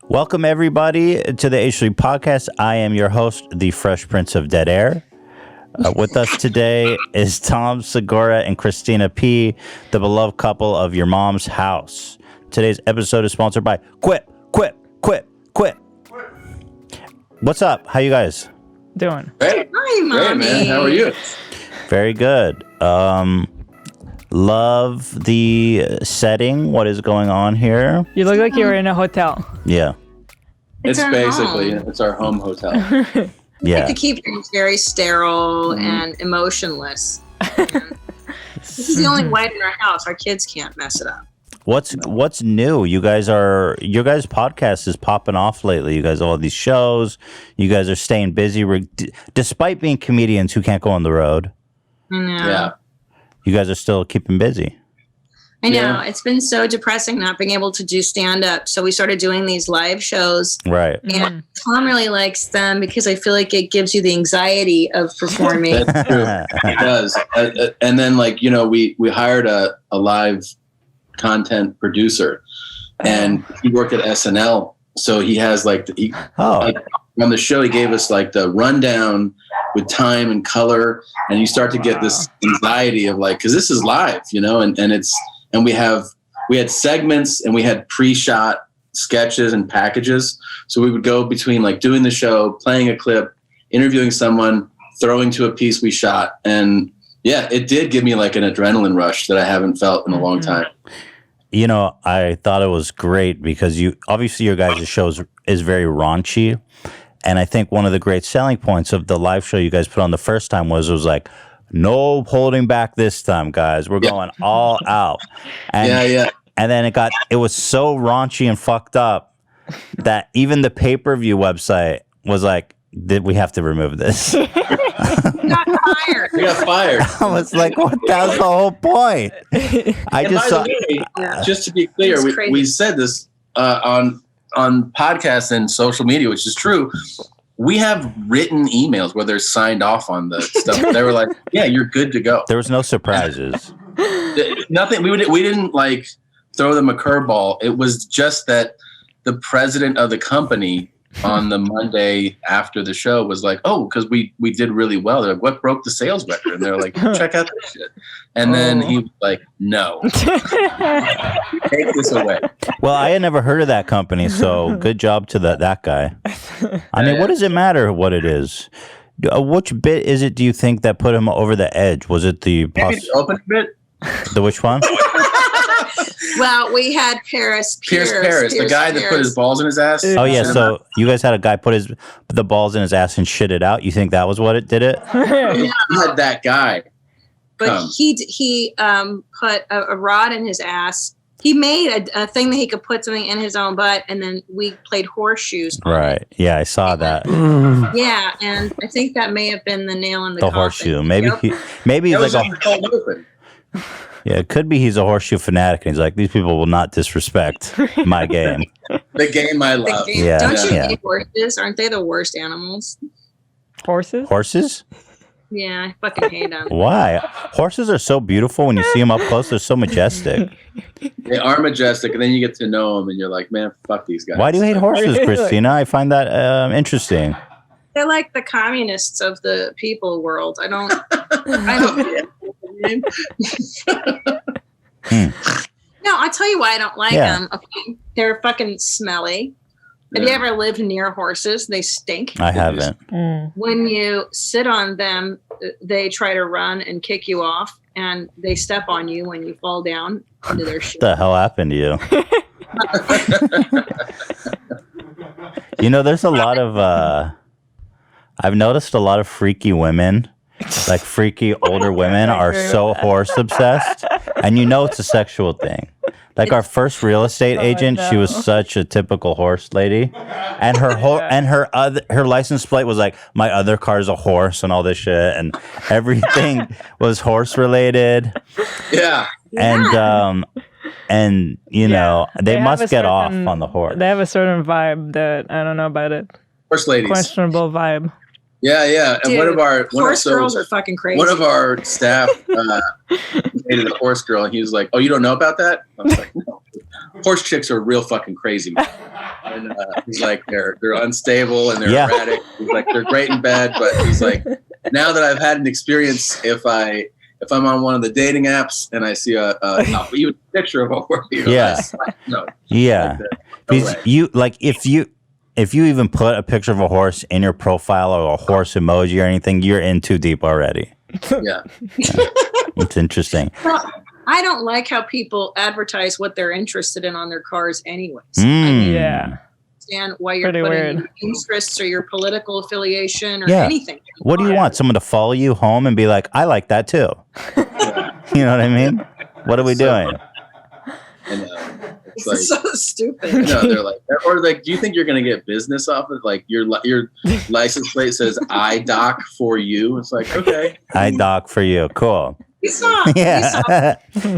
Welcome, everybody, to the H3 Podcast. I am your host, the Fresh Prince of Dead Air. With us today is Tom Segura and Christina P., the beloved couple of your mom's house. Today's episode is sponsored by Quip. What's up? How you guys doing? Hey. Hi, Mommy. Hey, man. How are you? Very good. Love the setting. What is going on here? You look like you were in a hotel. Yeah. It's our basically, home. it's our home hotel. Yeah. Like to keep things very sterile and emotionless. And this is the only white in our house. Our kids can't mess it up. What's new? Your guys' podcast is popping off lately. You guys all have these shows. You guys are staying busy, despite being comedians who can't go on the road. I know. Yeah. You guys are still keeping busy. I know. Yeah. It's been so depressing not being able to do stand-up. So we started doing these live shows. Right. And Tom really likes them because I feel like it gives you the anxiety of performing. That's true. It does. And then, like, you know, we hired a live content producer, and he worked at SNL. So he has, like, on the show, he gave us, like, the rundown with time and color, and you start to get this anxiety of, like, because this is live, you know, and we had segments and we had pre-shot sketches and packages. So we would go between, like, doing the show, playing a clip, interviewing someone, throwing to a piece we shot, and yeah, it did give me, like, an adrenaline rush that I haven't felt in a long time. You know, I thought it was great because obviously your guys' show is very raunchy. And I think one of the great selling points of the live show you guys put on the first time was like, no holding back this time, guys. We're going all out. And, and then it was so raunchy and fucked up that even the pay-per-view website was like, we have to remove this. We got fired. We got fired. I was like, what? That was the whole point. Just to be clear, we said this on podcasts and social media, which is true. We have written emails where they're signed off on the stuff. They were like, yeah, you're good to go. There was no surprises. Nothing. We didn't like throw them a curveball. It was just that the president of the company on the Monday after the show was like, oh, because we did really well. They're like, what broke the sales record? And they're like, check out this shit. And then he was like, no. Take this away. Well, I had never heard of that company, so good job to that guy. I mean, what does it matter what it is? Which bit is it, do you think, that put him over the edge? Was it the open bit? The which one? Well, we had Pierce, the guy that put his balls in his ass. Oh yeah, so you guys had a guy put the balls in his ass and shit it out. You think that was what it did it? You had that guy, but he put a rod in his ass. He made a thing that he could put something in his own butt, and then we played horseshoes. Right? Yeah, I saw that. Yeah, and I think that may have been the nail in the coffin. Horseshoe. Maybe he's like open. Yeah, it could be he's a horseshoe fanatic, and he's like, these people will not disrespect my game. The game I love. Yeah, Don't you hate horses? Aren't they the worst animals? Horses? Horses? Yeah, I fucking hate them. Why? Horses are so beautiful when you see them up close. They're so majestic. They are majestic, and then you get to know them, and you're like, man, fuck these guys. Why do you hate horses, Christina? I find that interesting. They're like the communists of the people world. I don't No, I'll tell you why I don't like them. Okay. They're fucking smelly. Have you ever lived near horses? They stink. I haven't. When you sit on them, they try to run and kick you off, and they step on you when you fall down into their shit. What the hell happened to you? You know, there's a lot of I've noticed a lot of freaky women, like freaky older women, are so horse obsessed, and you know it's a sexual thing. Like our first real estate agent, she was such a typical horse lady, and her license plate was like, my other car's a horse and all this shit, and everything was horse related. Yeah, and you know they must get off on the horse. They have a certain vibe that I don't know about it. Horse ladies, questionable vibe. Yeah. And Dude, horse girls are fucking crazy. One of our staff dated a horse girl, and he was like, "Oh, you don't know about that?" I was like, "No, horse chicks are real fucking crazy." Man. And he's like, they're unstable and they're erratic. He's like, they're great in bed, but he's like, now that I've had an experience, if I'm on one of the dating apps and I see even a picture of a horse, because you like if you even put a picture of a horse in your profile or a horse emoji or anything, you're in too deep already. Yeah. It's interesting. Well, I don't like how people advertise what they're interested in on their cars anyways. Yeah. Understand why you're Pretty putting weird. your interests or your political affiliation or anything. What do you want? Someone to follow you home and be like, I like that too. You know what I mean? What are we doing? It's like, so stupid. They're like, or like, do you think you're gonna get business off of like your license plate says I doc for you? It's like, okay, I doc for you. Cool.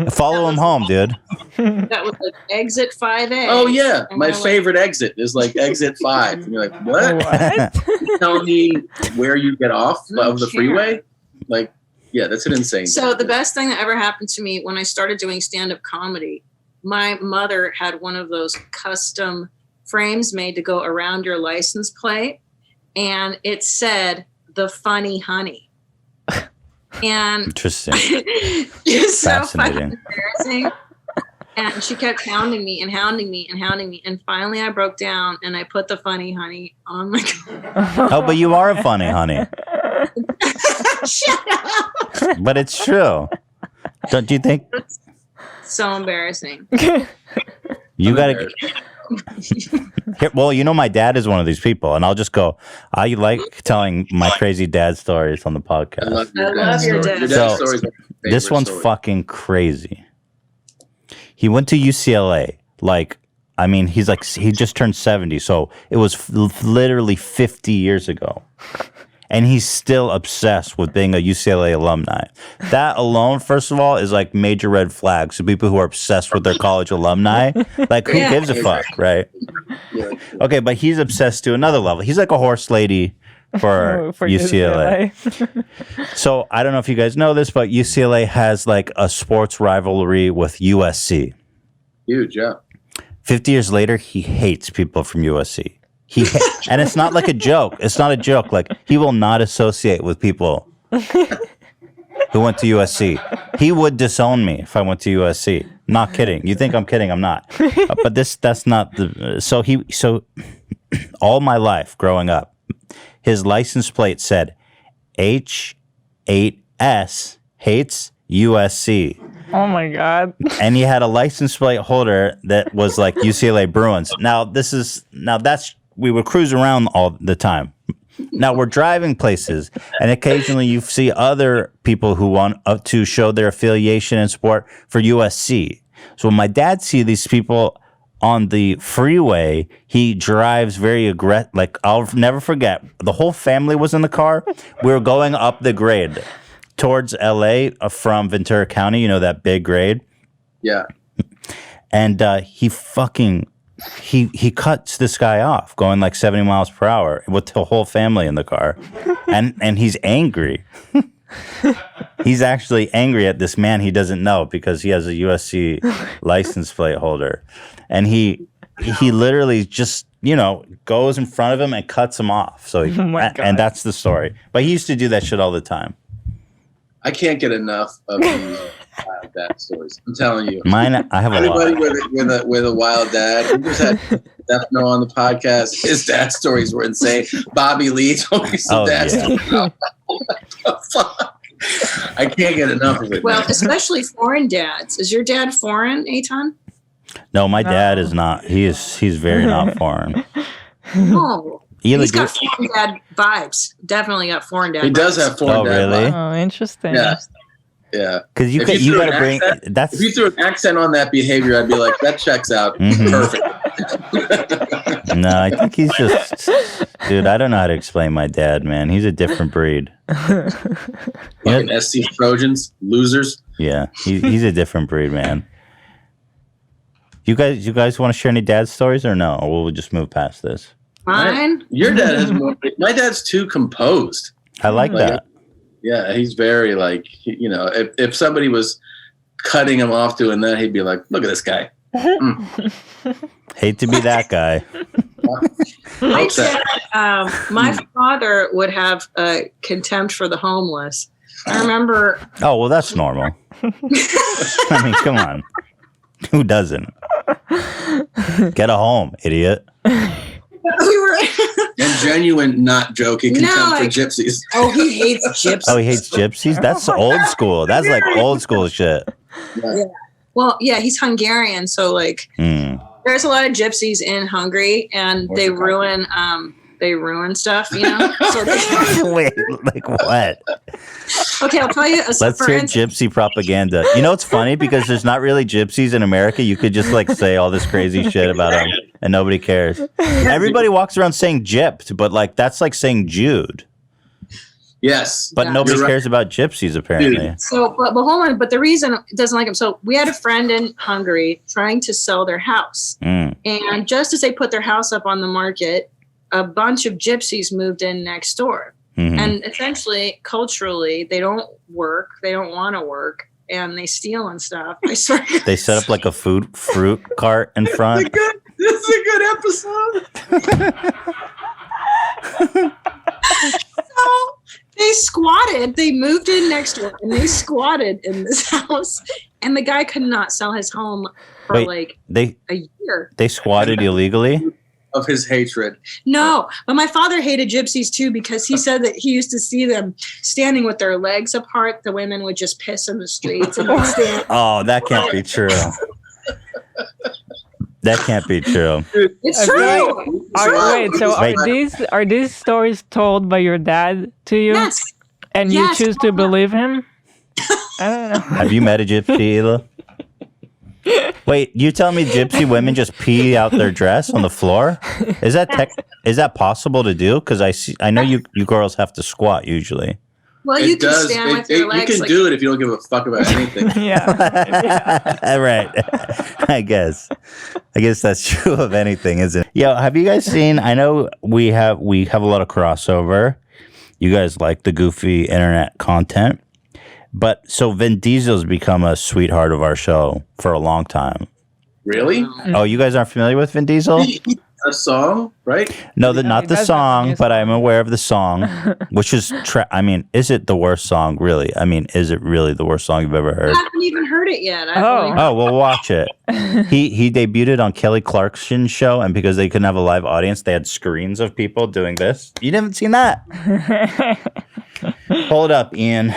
Follow him home, dude. That was like exit 5A. Oh yeah, my favorite exit is like exit 5. And you're like, what? You tell me where you get off of the freeway? Like, yeah, that's an insane. So the best thing that ever happened to me when I started doing stand-up comedy, my mother had one of those custom frames made to go around your license plate, and it said "The Funny Honey." And interesting. It's so fucking embarrassing. And she kept hounding me, and finally I broke down and I put the funny honey on my car. Oh, but you are a funny honey. Shut up. But it's true. Don't you think? It's so embarrassing. You gotta well, my dad is one of these people, and I'll just go, I like telling my crazy dad stories on the podcast. I love your dad. Your stories are my favorite This one's story. fucking crazy. He went to UCLA. He just turned 70, so it was literally 50 years ago. And he's still obsessed with being a UCLA alumni. That alone, first of all, is like major red flags to people who are obsessed with their college alumni. Like, who gives a fuck, right? Yeah. Okay, but he's obsessed to another level. He's like a horse lady for UCLA. So I don't know if you guys know this, but UCLA has like a sports rivalry with USC. Huge, yeah. 50 years later, he hates people from USC. And it's not like a joke. It's not a joke. Like, he will not associate with people who went to USC. He would disown me if I went to USC. Not kidding. You think I'm kidding? I'm not. But that's not the. So all my life growing up, his license plate said H8S hates USC. Oh my God. And he had a license plate holder that was like UCLA Bruins. We would cruise around all the time. Now we're driving places, and occasionally you see other people who want to show their affiliation and support for USC. So when my dad sees these people on the freeway, he drives very aggressive. Like, I'll never forget, the whole family was in the car. We were going up the grade towards LA from Ventura County, that big grade. Yeah. And he cuts this guy off going like 70 miles per hour with the whole family in the car. And he's angry. He's actually angry at this man he doesn't know because he has a USC license plate holder. And he literally just, goes in front of him and cuts him off. So and that's the story. But he used to do that shit all the time. I can't get enough of these wild dad stories. I'm telling you. Mine, I have a lot. Anybody with a wild dad. We just had Stefano on the podcast. His dad stories were insane. Bobby Lee told me some dad stories. What the fuck? I can't get enough of it. Well, especially foreign dads. Is your dad foreign, Eitan? No, my dad is not. He's very not foreign. Oh. He's got foreign dad vibes. Definitely got foreign dad vibes. He does have foreign dad really? vibes. Oh, interesting. Yeah. Yeah. Because you got to bring that's. If you threw an accent on that behavior, I'd be like, that checks out. Perfect. No, I think he's just, dude. I don't know how to explain my dad, man. He's a different breed. Fucking SC Trojans, losers. Yeah, he's a different breed, man. You guys want to share any dad stories or no? Or we'll just move past this. Mine? Your dad is more. My dad's too composed. I like that. Yeah, he's very like, if somebody was cutting him off doing that, he'd be like, look at this guy. Hate to be that guy. I said, my father would have contempt for the homeless. I remember. Oh, well, that's normal. I mean, come on. Who doesn't? Get a home, idiot. And genuine, not joking, contempt for gypsies. Oh, he hates gypsies. Oh, he hates gypsies? That's old school. That's like old school shit. Yeah. Well, yeah, he's Hungarian, so like there's a lot of gypsies in Hungary, and they ruin stuff, you know. So wait, like what? Okay, I'll tell you. Let's hear gypsy propaganda. You know, it's funny because there's not really gypsies in America. You could just like say all this crazy shit about them, and nobody cares. Everybody walks around saying gypped, but like that's like saying Jude. Yes, but nobody cares about gypsies apparently. So, but hold on. But the reason it doesn't like them. So we had a friend in Hungary trying to sell their house, and just as they put their house up on the market, a bunch of gypsies moved in next door. And essentially, culturally, they don't work. They don't want to work, and they steal and stuff. I swear. They set up like a fruit cart in front. This is a good episode. So they squatted. They moved in next door, and they squatted in this house. And the guy could not sell his home for a year. They squatted illegally. Of his hatred. No, but my father hated gypsies too because he said that he used to see them standing with their legs apart. The women would just piss in the streets. And stand. Oh, that can't be true. That can't be true. It's true. Are these stories told by your dad to you? Yes. And you choose to believe him? I don't know. Have you met a gypsy, Hila? Wait, you tell me gypsy women just pee out their dress on the floor? Is that possible to do? Because I know you girls have to squat usually. Well, you can stand with your legs. You can do it if you don't give a fuck about anything. Right. I guess that's true of anything, isn't it? Yo, have you guys seen? I know we have a lot of crossover. You guys like the goofy internet content. But so Vin Diesel's become a sweetheart of our show for a long time. Really? Oh, you guys aren't familiar with Vin Diesel? A song, right? No, not the song, but I'm aware of the song, which is, I mean, is it the worst song, really? I mean, is it really the worst song you've ever heard? I haven't even heard it yet. Well, watch it. He debuted on Kelly Clarkson's show, and because they couldn't have a live audience, they had screens of people doing this. You haven't seen that? Hold up, Ian.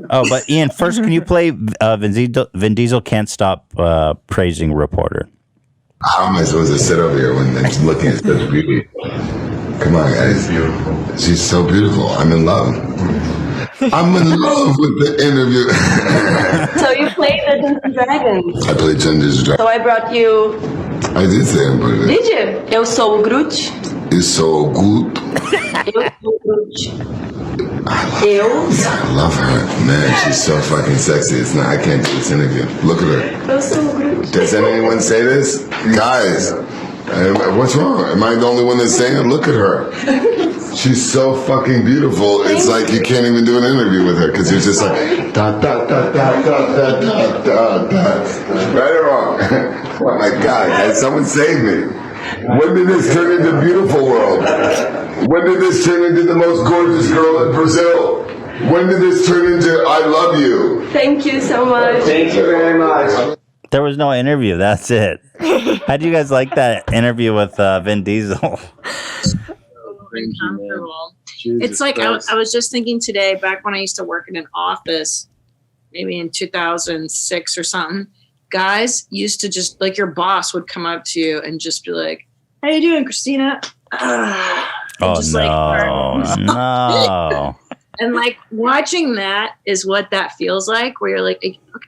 Oh, but Ian, first, can you play Vin Diesel Can't Stop Praising Reporter? How am I supposed to sit over here when I'm looking at such beauty? Come on, guys. She's so beautiful. I'm in love. I'm in love with the interview. So you played Dungeons and Dragons? I played Dungeons and Dragons. So I brought you... I did say I brought it. Did you? Eu sou o Groot. It's so good. Eu sou o Groot. I love her. Man, she's so fucking sexy. It's not, I can't do this interview. Look at her. Eu sou o Groot. Does anyone say this? Guys, what's wrong? Am I the only one that's saying it? Look at her. She's so fucking beautiful. It's like you can't even do an interview with her because you're just like da da da da da da da da. Right or wrong? Oh my God! Guys, someone save me. When did this turn into beautiful world? When did this turn into the most gorgeous girl in Brazil? When did this turn into I love you? Thank you so much. Thank you very much. There was no interview. That's it. How do you guys like that interview with Vin Diesel? It's like I was just thinking today, back when I used to work in an office, maybe in 2006 or something, guys used to just, like, your boss would come up to you and just be like, how you doing, Christina? Oh, no. And, like, watching that is what that feels like, where you're like,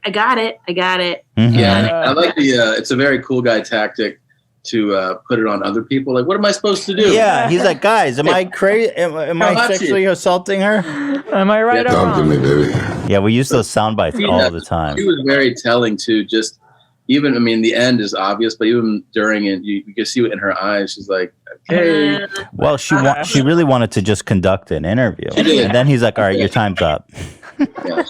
I got it. Mm-hmm. Yeah, I like it's a very cool guy tactic to put it on other people. Like, what am I supposed to do? Yeah, he's like, guys, am I crazy? Am I sexually assaulting her? Am I right or Talk to wrong? me, baby. Yeah, we use those sound bites all the time. She was very telling too. Just even, I mean, the end is obvious, but even during it, you can see it in her eyes. She's like, hey. Well, she really wanted to just conduct an interview, and then he's like, "All right, your time's up." Yeah,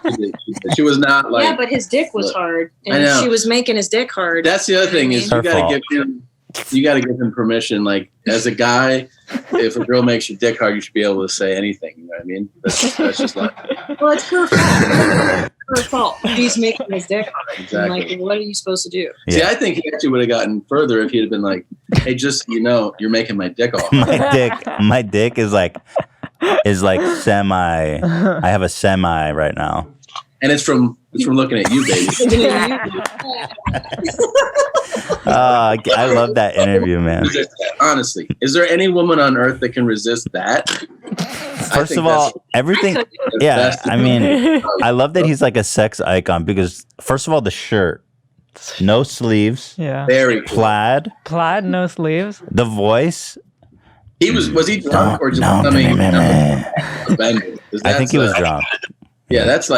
she was not like. Yeah, but his dick was hard, I know. and she was making his dick hard. That's the other thing is Her you got fault. to give him permission. Like as a guy, if a girl makes your dick hard, you should be able to say anything. You know what I mean? That's just like. Well, it's her fault. Her fault. He's making his dick hard. Exactly. And, like, what are you supposed to do? See, I think he actually would have gotten further if he'd have been like, "Hey, just you're making my dick off." My dick is like semi. I have a semi right now. And it's from looking at you, baby. I love that interview, man. Honestly, is there any woman on earth that can resist that? First of all, everything. Yeah, I mean, I love that he's like a sex icon because first of all, the shirt, no sleeves, Yeah. very cool. Plaid, no sleeves. the voice. He was he drunk or just No, coming? I think he was drunk. Yeah, that's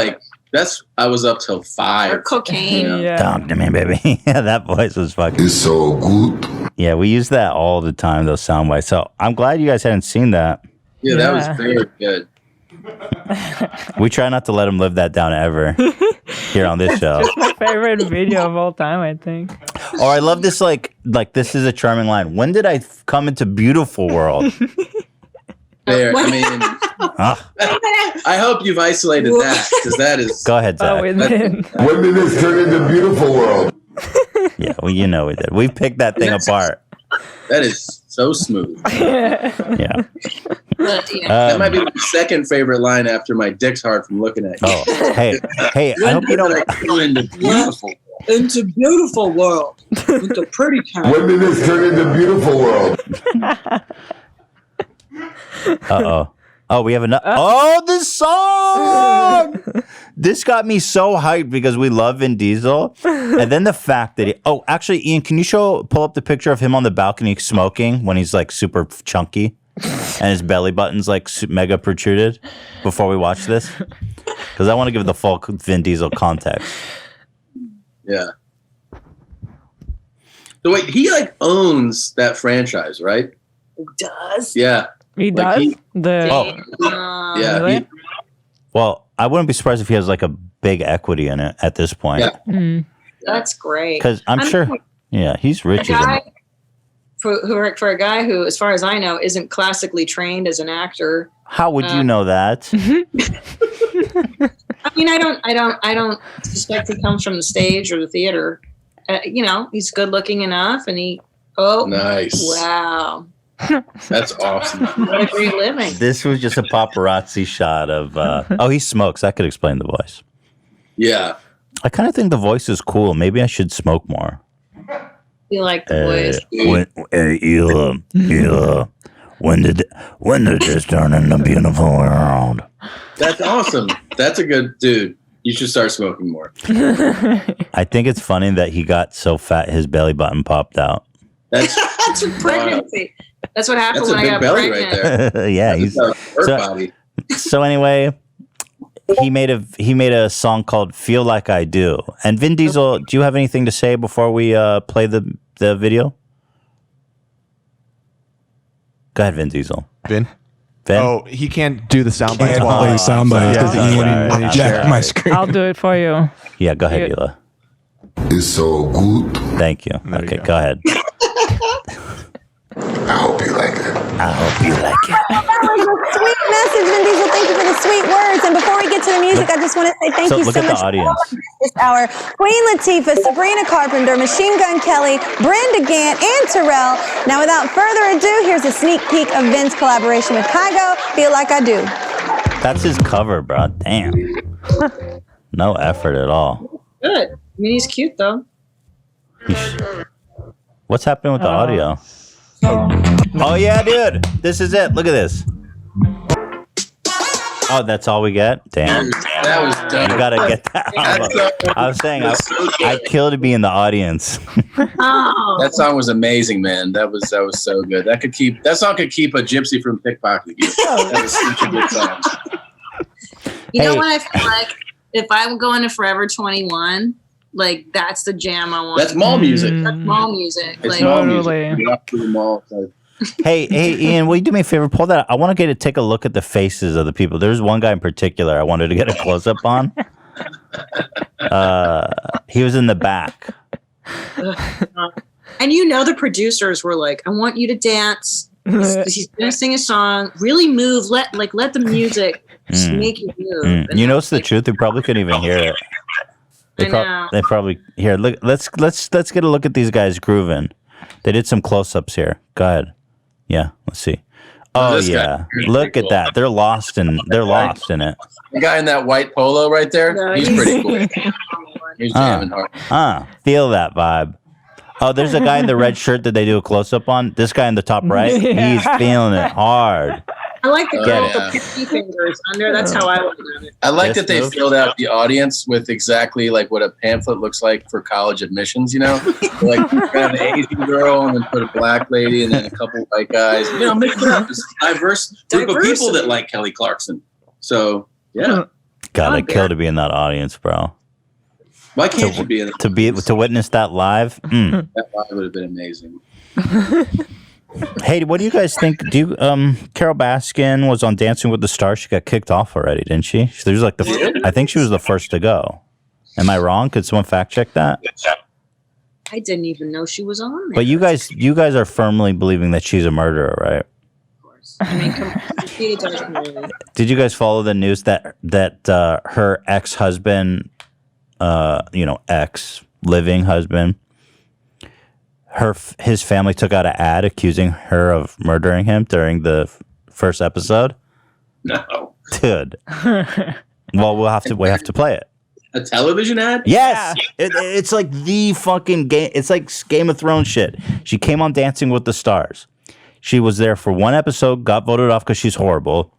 I was up till 5. Or cocaine. Yeah. Talk to me, baby. Yeah, that voice was fucking. It's so good. Yeah, we use that all the time, those sound bites. So I'm glad you guys hadn't seen that. Yeah, that was Yeah. very good. We try not to let him live that down ever here on this show. My favorite video of all time, I think. Or I love this, like this is a charming line. When did I come into beautiful world? There, I mean, Ah, I hope you've isolated that because that is. go ahead, Zach. Oh, we did. When did this turn into beautiful world? Yeah, well, you know we did. We picked that thing apart. That is so smooth. Yeah. But, yeah. That might be my second favorite line after my dick's hard from looking at you. Oh, hey, I hope you don't. Go into beautiful. It's a beautiful world. It's a pretty town. When did this turn into beautiful world? Oh, we have another. Oh, this song! This got me so hyped because we love Vin Diesel, and then the fact that actually, Ian, can you pull up the picture of him on the balcony smoking when he's like super chunky, and his belly button's like mega protruded before we watch this? Because I want to give the full Vin Diesel context. Yeah. So wait, he like owns that franchise, right? Does? Yeah. He Like does? Oh, Yeah. Really? well, I wouldn't be surprised if he has like a big equity in it at this point. Yeah. That's great. Because I'm sure, yeah, he's A rich. guy, for a guy who, as far as I know, isn't classically trained as an actor. How would you know that? I mean, I don't suspect he comes from the stage or the theater. He's good looking enough, and Nice. wow, That's awesome. what a great living. This was just a paparazzi shot of. He smokes. That could explain the voice. Yeah. I kind of think the voice is cool. Maybe I should smoke more. You like the voice. When did this turn into beautiful world? That's awesome. That's a good dude. You should start smoking more. I think it's funny that he got so fat his belly button popped out. That's That's a pregnancy. That's what happened that's a when I big got belly pregnant. right there. Yeah, he's Her so- body. so anyway. He made a song called "Feel Like I Do." And Vin Diesel, do you have anything to say before we play the video? Go ahead, Vin Diesel. Vin? Vin? Oh, he can't do the sound bites. Can't play sound bites because Yeah. when he jacked my screen. I'll do it for you. Yeah, go ahead, Yeah. Hila. It's so good. Thank you. There you Okay, go. go ahead. I hope you like it. I hope you like it. Sweet message, Vin Diesel. Thank you for the sweet words. And before we get to the music, I just want to say thank you look so at much the audience. this hour. Queen Latifah, Sabrina Carpenter, Machine Gun Kelly, Brenda Gant, and Terrell. Now, without further ado, here's a sneak peek of Vin's collaboration with Kygo, Feel Like I Do. That's his cover, bro. Damn. No effort at all. Good. I mean, he's cute though. What's happening with the audio? Oh yeah, dude. This is it. Look at this. Oh, that's all we get? Damn. That was You dope. gotta get that. I was saying, I'd kill to be in the audience. Oh, That song was amazing, man. That was so good. That song could keep a gypsy from pickpocketing you. That was such a good song. you know Hey. what I feel like? If I'm going to Forever 21, like that's the jam I want. That's mall music. That's mall music. It's Like, mall Totally. music. You walk through the mall. It's like, Hey, Ian, will you do me a favor? Pull that. I want to get to take a look at the faces of the people. There's one guy in particular I wanted to get a close up on. He was in the back. And the producers were like, I want you to dance. He's going to sing a song. Really move. Let the music just make you move. You know, it's the truth. They probably couldn't even hear it. They probably here. Look, let's get a look at these guys grooving. They did some close-ups here. Go ahead. Yeah, let's see. Oh yeah, look at that. They're lost in it. The guy in that white polo right there. He's pretty cool. He's jamming hard. Feel that vibe. Oh, there's a guy in the red shirt that they do a close-up on. This guy in the top right, he's feeling it hard. I like the girl with the pinky fingers under. That's how I look at it. I like that they filled out the audience with exactly like what a pamphlet looks like for college admissions, Like kind of an Asian girl and then put a black lady and then a couple white guys. Mix it up. It's a diverse group of people that like Kelly Clarkson. So, yeah. God, I'd kill to be in that audience, bro. Why can't you be in to witness that live? That live would have been amazing. Hey, what do you guys think? Carol Baskin was on Dancing with the Stars. She got kicked off already, didn't she? She was like I think she was the first to go. Am I wrong? Could someone fact check that? I didn't even know she was on there. But you guys are firmly believing that she's a murderer, right? Of course. I mean, did you guys follow the news that her ex-husband, ex-living husband, his family took out an ad accusing her of murdering him during the first episode? No. Dude. Well, we have to play it. A television ad? Yes. Yeah. It's like the fucking game. It's like Game of Thrones shit. She came on Dancing with the Stars. She was there for one episode, got voted off because she's horrible.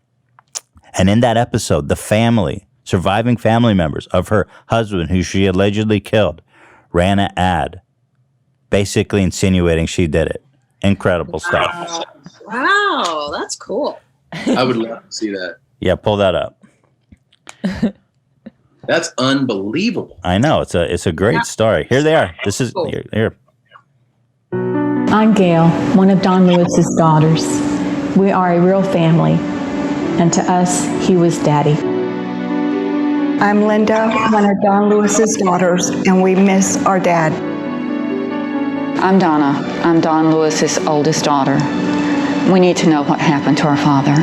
And in that episode, the surviving family members of her husband, who she allegedly killed, ran an ad basically insinuating she did it. Incredible stuff. Wow, that's cool. I would love to see that. Yeah, pull that up. That's unbelievable. I know. It's a great story. Here they are. This is here. I'm Gail, one of Don Lewis's daughters. We are a real family, and to us, he was Daddy. I'm Linda, one of Don Lewis's daughters, and we miss our dad. I'm Donna. I'm Don Lewis's oldest daughter. We need to know what happened to our father.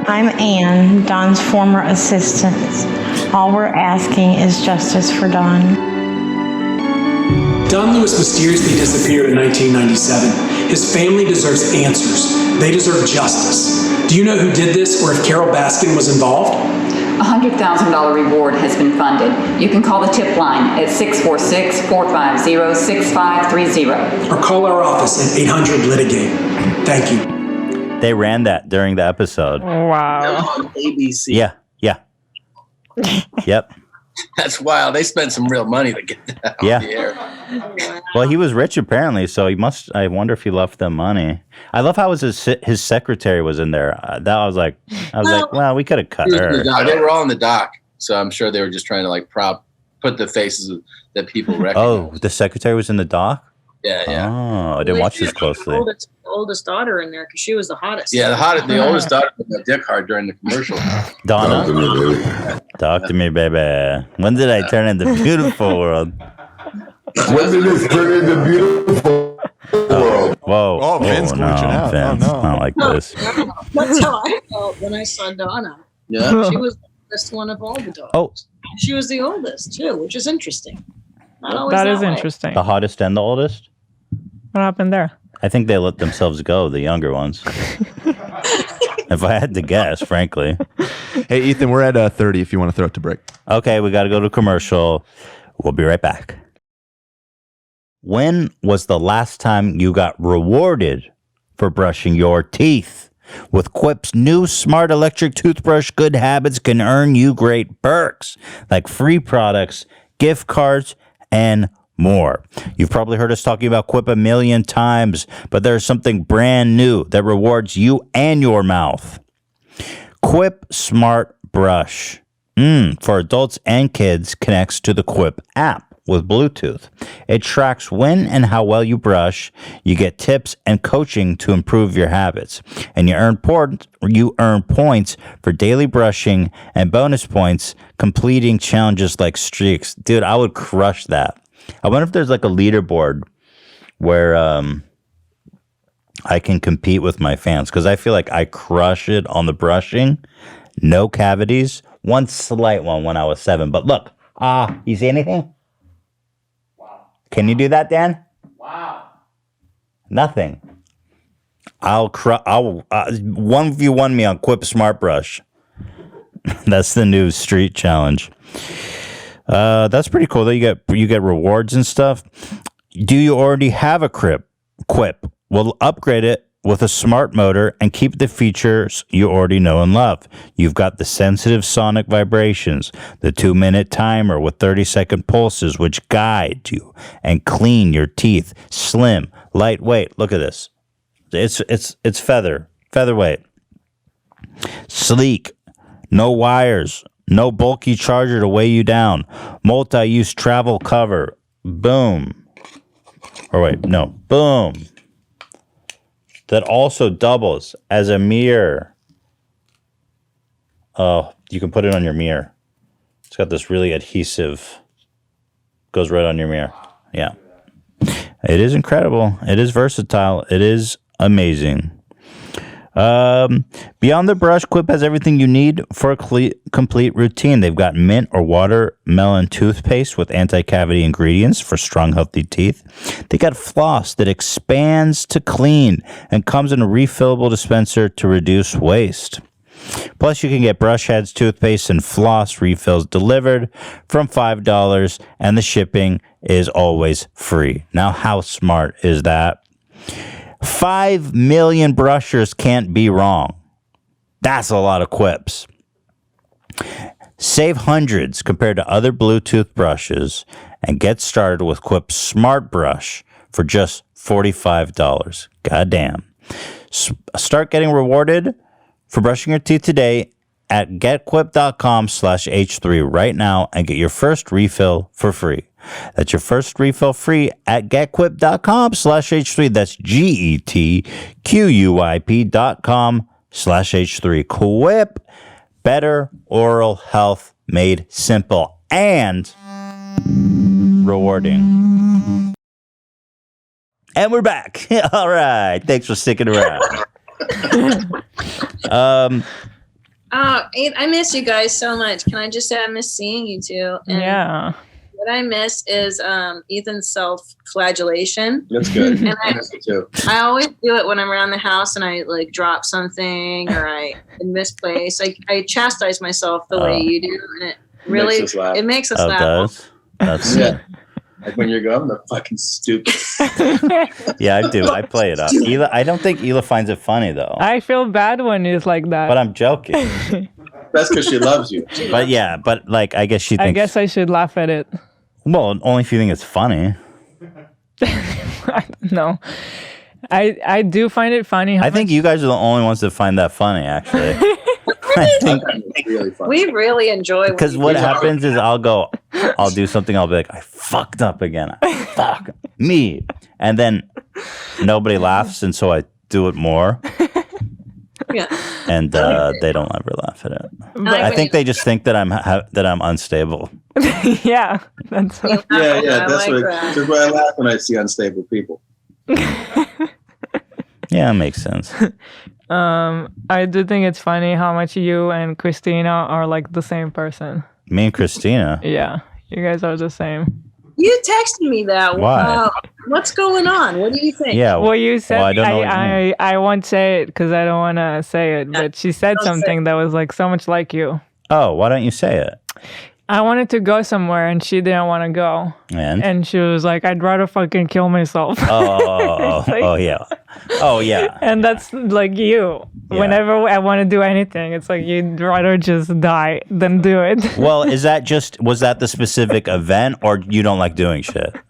I'm Ann, Don's former assistant. All we're asking is justice for Don. Don Lewis mysteriously disappeared in 1997. His family deserves answers. They deserve justice. Do you know who did this or if Carol Baskin was involved? A $100,000 reward has been funded. You can call the tip line at 646-450-6530. Or call our office at 800-LITIGATE. Thank you. They ran that during the episode. Wow. That was on ABC. Yeah. Yep. That's wild. They spent some real money to get that on the air. Well, he was rich apparently, so he must. I wonder if he left them money. I love how his secretary was in there. I was like, well, we could have cut her. They were all in the dock, so I'm sure they were just trying to put the faces that people recognize. Oh, the secretary was in the dock? Yeah. Oh, I didn't watch this closely. The oldest daughter in there because she was the hottest. Yeah, the oldest daughter got dick hard during the commercial. Donna, talk to me, baby. When did I turn into beautiful world? When did this turn into beautiful world? Whoa! Oh, Vince glitching out. Vince, Oh, no. not like this. That's how I felt when I saw Donna. Yeah, she was the oldest one of all the dogs. Oh, she was the oldest too, which is interesting. That is interesting. The hottest and the oldest? What happened there? I think they let themselves go, the younger ones. If I had to guess, frankly. Hey, Ethan, we're at 30 if you want to throw it to break. Okay, we got to go to commercial. We'll be right back. When was the last time you got rewarded for brushing your teeth? With Quip's new smart electric toothbrush, good habits can earn you great perks like free products, gift cards, and more. You've probably heard us talking about Quip a million times, but there's something brand new that rewards you and your mouth. Quip Smart Brush for adults and kids connects to the Quip app. with Bluetooth. It tracks when and how well you brush. You get tips and coaching to improve your habits. And you earn points for daily brushing and bonus points completing challenges like streaks. Dude, I would crush that. I wonder if there's like a leaderboard where I can compete with my fans, because I feel like I crush it on the brushing. No cavities. One slight one when I was 7. But look, you see anything? Wow. Can you do that, Dan? Wow. Nothing. I'll 1v1 me on Quip Smart Brush. That's the new street challenge. That's pretty cool though. You get rewards and stuff. Do you already have a Quip? Well, upgrade it with a smart motor and keep the features you already know and love. You've got the sensitive sonic vibrations, the 2-minute timer with 30-second pulses which guide you and clean your teeth. Slim, lightweight. Look at this. It's featherweight. Sleek, no wires, no bulky charger to weigh you down. Multi-use travel cover. Boom. Boom. That also doubles as a mirror. Oh, you can put it on your mirror. It's got this really adhesive. Goes right on your mirror. Yeah. It is incredible. It is versatile. It is amazing. Beyond the brush, Quip has everything you need for a complete routine. They've got mint or watermelon toothpaste with anti-cavity ingredients for strong, healthy teeth. They got floss that expands to clean and comes in a refillable dispenser to reduce waste. Plus, you can get brush heads, toothpaste, and floss refills delivered from $5, and the shipping is always free. Now, how smart is that? 5 million brushers can't be wrong. That's a lot of Quips. Save hundreds compared to other Bluetooth brushes and get started with Quip Smart Brush for just $45. Goddamn. Start getting rewarded for brushing your teeth today at getquip.com/H3 right now and get your first refill for free. That's your first refill free at getquip.com/H3. That's GETQUIP.com/H3. Quip, better oral health made simple and rewarding. And we're back. All right. Thanks for sticking around. I miss you guys so much. Can I just say I miss seeing you two? And yeah. What I miss is Ethan's self-flagellation. That's good. And I miss it too. I always do it when I'm around the house and I like drop something or I misplace. I chastise myself the way you do, and it really makes us laugh. Does? That's yeah. Like when you're going, the fucking stupid. Yeah, I do. I play it up. Hila, I don't think Hila finds it funny though. I feel bad when it's like that. But I'm joking. That's because she loves you. But yeah, but like I guess she thinks. I guess I should laugh at it. Well, only if you think it's funny. I don't know. I do find it funny. I think you guys are the only ones that find that funny, actually. I think really funny. We really enjoy because what happens is I'll do something, I'll be like, I fucked up again. Fuck me. And then nobody laughs, and so I do it more. Yeah. And they don't ever laugh at it. I think they just think that I'm unstable. Yeah. That's yeah. That's why I laugh when I see unstable people. Yeah, it makes sense. I do think it's funny how much you and Christina are like the same person. Me and Christina? Yeah, you guys are the same. You texted me that. Why? What's going on? What do you think? Yeah. Well, you said I don't know what you mean. I won't say it because I don't want to say it, but she said something that was like so much like you. Oh, why don't you say it? I wanted to go somewhere and she didn't want to go. And she was like, I'd rather fucking kill myself. Oh, like, yeah. Oh, yeah. And that's like you. Yeah. Whenever I want to do anything, it's like you'd rather just die than do it. Well, was that the specific event or you don't like doing shit? It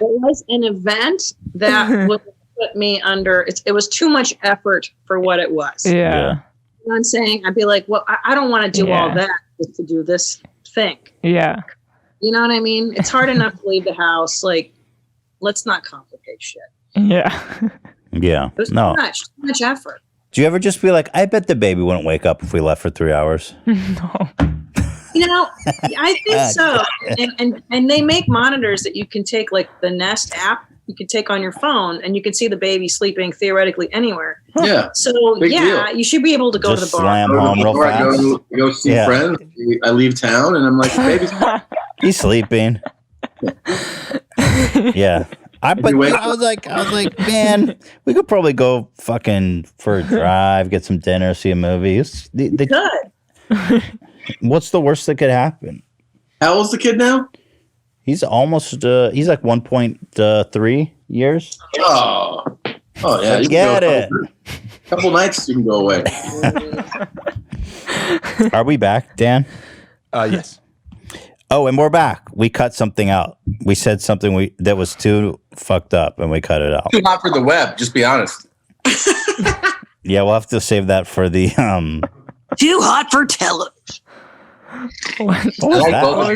was an event that would put me under, it was too much effort for what it was. Yeah. You know what I'm saying? I'd be like, well, I don't want to do all that just to do this thing. Yeah. You know what I mean? It's hard enough to leave the house. Like, let's not complicate shit. Yeah. Yeah. There's No. too much effort. Do you ever just be like, I bet the baby wouldn't wake up if we left for 3 hours? No. You know, I think so. And they make monitors that you can take, like the Nest app, you can take on your phone, and you can see the baby sleeping theoretically anywhere. Yeah. So Big yeah, deal. you should be able to go Just to the bar. slam home real Before I fast. go see friends. I leave town and I'm like, baby's He's sleeping. Yeah. I was like, man, we could probably go fucking for a drive, get some dinner, see a movie. Good. What's the worst that could happen? How old's the kid now? He's almost, he's like 1.3 years. Oh yeah. You Get can it. go a couple nights you can go away. Are we back, Dan? Yes. Oh, and we're back. We cut something out. We said something that was too fucked up, and we cut it out. Too hot for the web, just be honest. Yeah, we'll have to save that for the Too hot for television. What was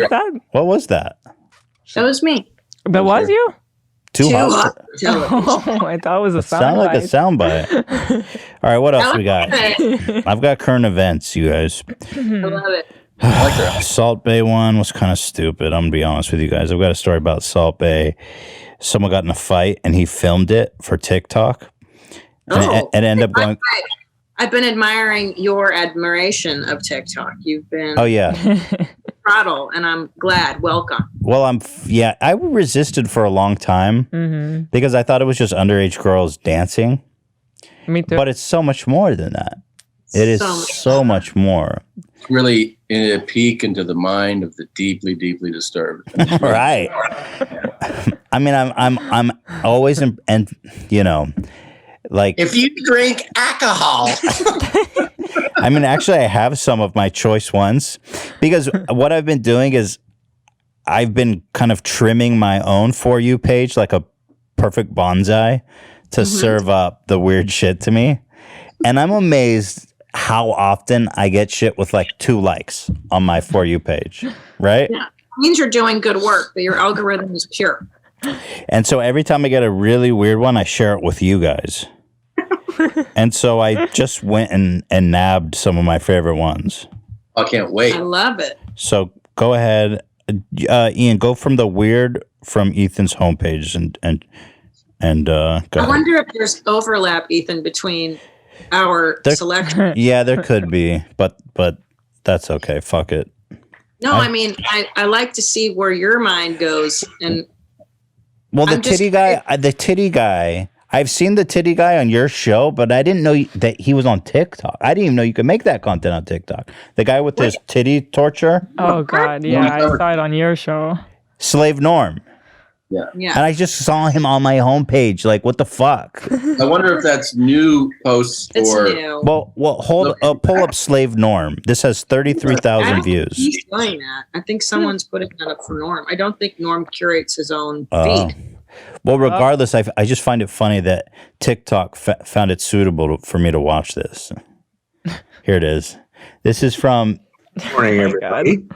that? What was that? That was me. That was you? Too hot. for television. Oh, I thought it was a Sound like a soundbite. soundbite. All right, what else we got? I've got current events, you guys. I love it. Salt Bay one was kind of stupid. I'm gonna be honest with you guys. I've got a story about Salt Bay. Someone got in a fight and he filmed it for TikTok, and it ended up going. I've been admiring your admiration of TikTok. You've been Oh yeah. throttle, and I'm glad. Welcome. Well, I resisted for a long time because I thought it was just underage girls dancing. Me too. But it's so much more than that. It is so much more. Really a peek into the mind of the deeply, deeply disturbed. Right. I mean, I'm always and you know, like if you drink alcohol. I mean, actually, I have some of my choice ones because what I've been doing is I've been kind of trimming my own For You page like a perfect bonsai to serve up the weird shit to me. And I'm amazed how often I get shit with like 2 likes on my For You page, right? Yeah. It means you're doing good work, but your algorithm is pure. And so every time I get a really weird one, I share it with you guys. And so I just went and nabbed some of my favorite ones. I can't wait. I love it. So go ahead, Ian, go from the weird from Ethan's homepage and go I ahead. wonder if there's overlap, Ethan, between our selection. Yeah, there could be, but that's okay. Fuck it. No, I mean, I like to see where your mind goes. And well, the titty guy, I've seen the titty guy on your show, but I didn't know that he was on TikTok. I didn't even know you could make that content on TikTok. The guy with his titty torture. Oh God, yeah, I saw it on your show. Slave Norm. Yeah. And I just saw him on my homepage. Like, what the fuck? I wonder if that's new posts or. New. Well, pull up Slave Norm. This has 33,000 views. He's doing that. I think someone's putting that up for Norm. I don't think Norm curates his own feed. Well, regardless, I just find it funny that TikTok found it suitable for me to watch this. Here it is. This is from. Good morning, everybody.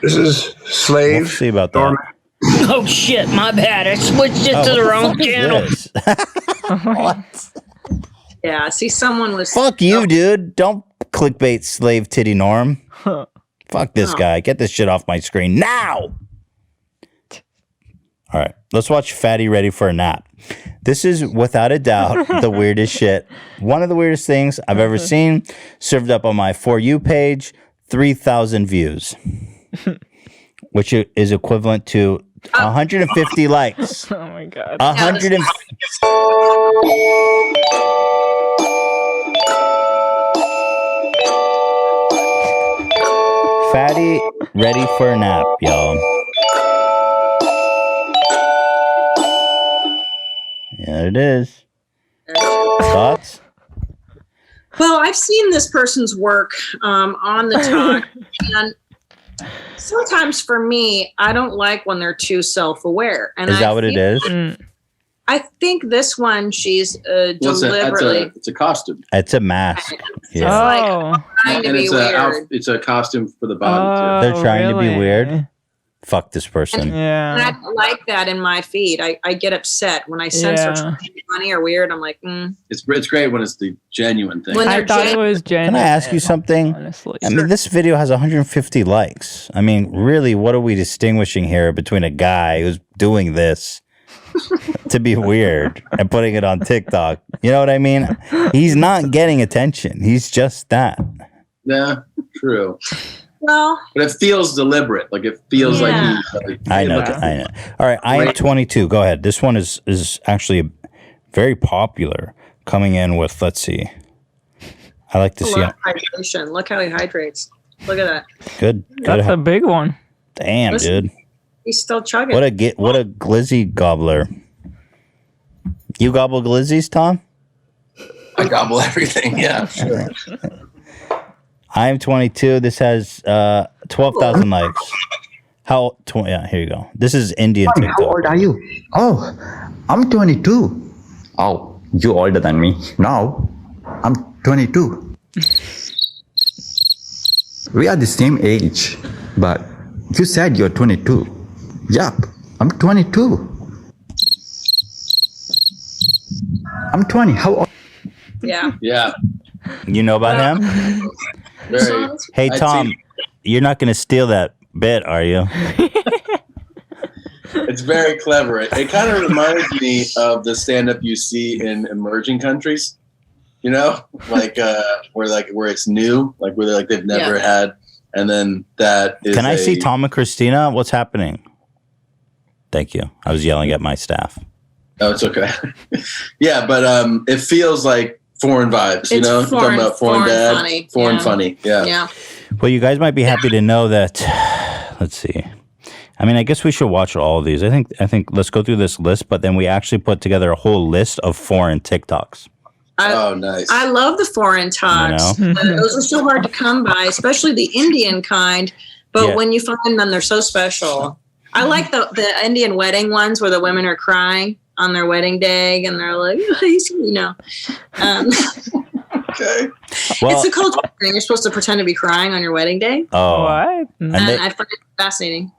This is Slave. We'll see about that. Oh shit, my bad. I switched it to the wrong channel. What? Yeah, see, someone was. Fuck you, dude. Don't clickbait Slave Titty Norm. Fuck this guy. Get this shit off my screen now. All right, let's watch Fatty Ready for a Nap. This is, without a doubt, the weirdest shit. One of the weirdest things I've ever seen. Served up on my For You page, 3,000 views, which is equivalent to 150 likes. Oh my God. 150. Fatty Ready for a Nap, y'all. Yeah, it is. Thoughts? Well, I've seen this person's work on the talk, and sometimes for me, I don't like when they're too self-aware. And Is that what it is? I think this one, she's deliberately. It's a costume. It's a mask. Yeah. Oh. Trying to And be weird. it's a costume for the body. Too. They're trying to be weird. fuck this person. And I don't like that in my feed. I get upset when I sense they're trying to be funny or weird. I'm like, It's great when it's the genuine thing. I thought it was genuine. Can I ask you something? Honestly. I mean, this video has 150 likes. I mean, really, what are we distinguishing here between a guy who's doing this to be weird and putting it on TikTok? You know what I mean? He's not getting attention. He's just that. Yeah, true. Well, but it feels deliberate. Like it feels like he's I know. All right, I am 22. Go ahead. This one is actually very popular. Coming in with, let's see. I like to see him. Hydration. Look how he hydrates. Look at that. Good. That's a big one. Damn, dude. He's still chugging. What a glizzy gobbler. You gobble glizzies, Tom? I gobble everything. Yeah, sure. I am 22. This has 12,000 likes. Yeah, here you go. This is Indian TikTok. How old are you? Oh, I'm 22. Oh, you older than me. Now, I'm 22. We are the same age, but you said you're 22. Yup, I'm 22. I'm 20. How old? Yeah. Yeah. You know about him? Hey, Tom, you're not going to steal that bit, are you? It's very clever. It kind of reminds me of the stand-up you see in emerging countries. You know, where it's new, like where they've never had, and then that is. Can I see Tom Christina? What's happening? Thank you. I was yelling at my staff. Oh, it's okay. Yeah, but it feels like foreign vibes. You know, talking about foreign dad, funny. Funny. Yeah. Yeah. Well, you guys might be happy to know that. Let's see. I mean, I guess we should watch all of these. I think let's go through this list, but then we actually put together a whole list of foreign TikToks. Nice. I love the foreign talks. You know? Those are so hard to come by, especially the Indian kind. But when you find them, they're so special. I like the Indian wedding ones where the women are crying on their wedding day and they're like, you know. Okay. Well, it's a culture thing. You're supposed to pretend to be crying on your wedding day. Oh, what? And I find it fascinating.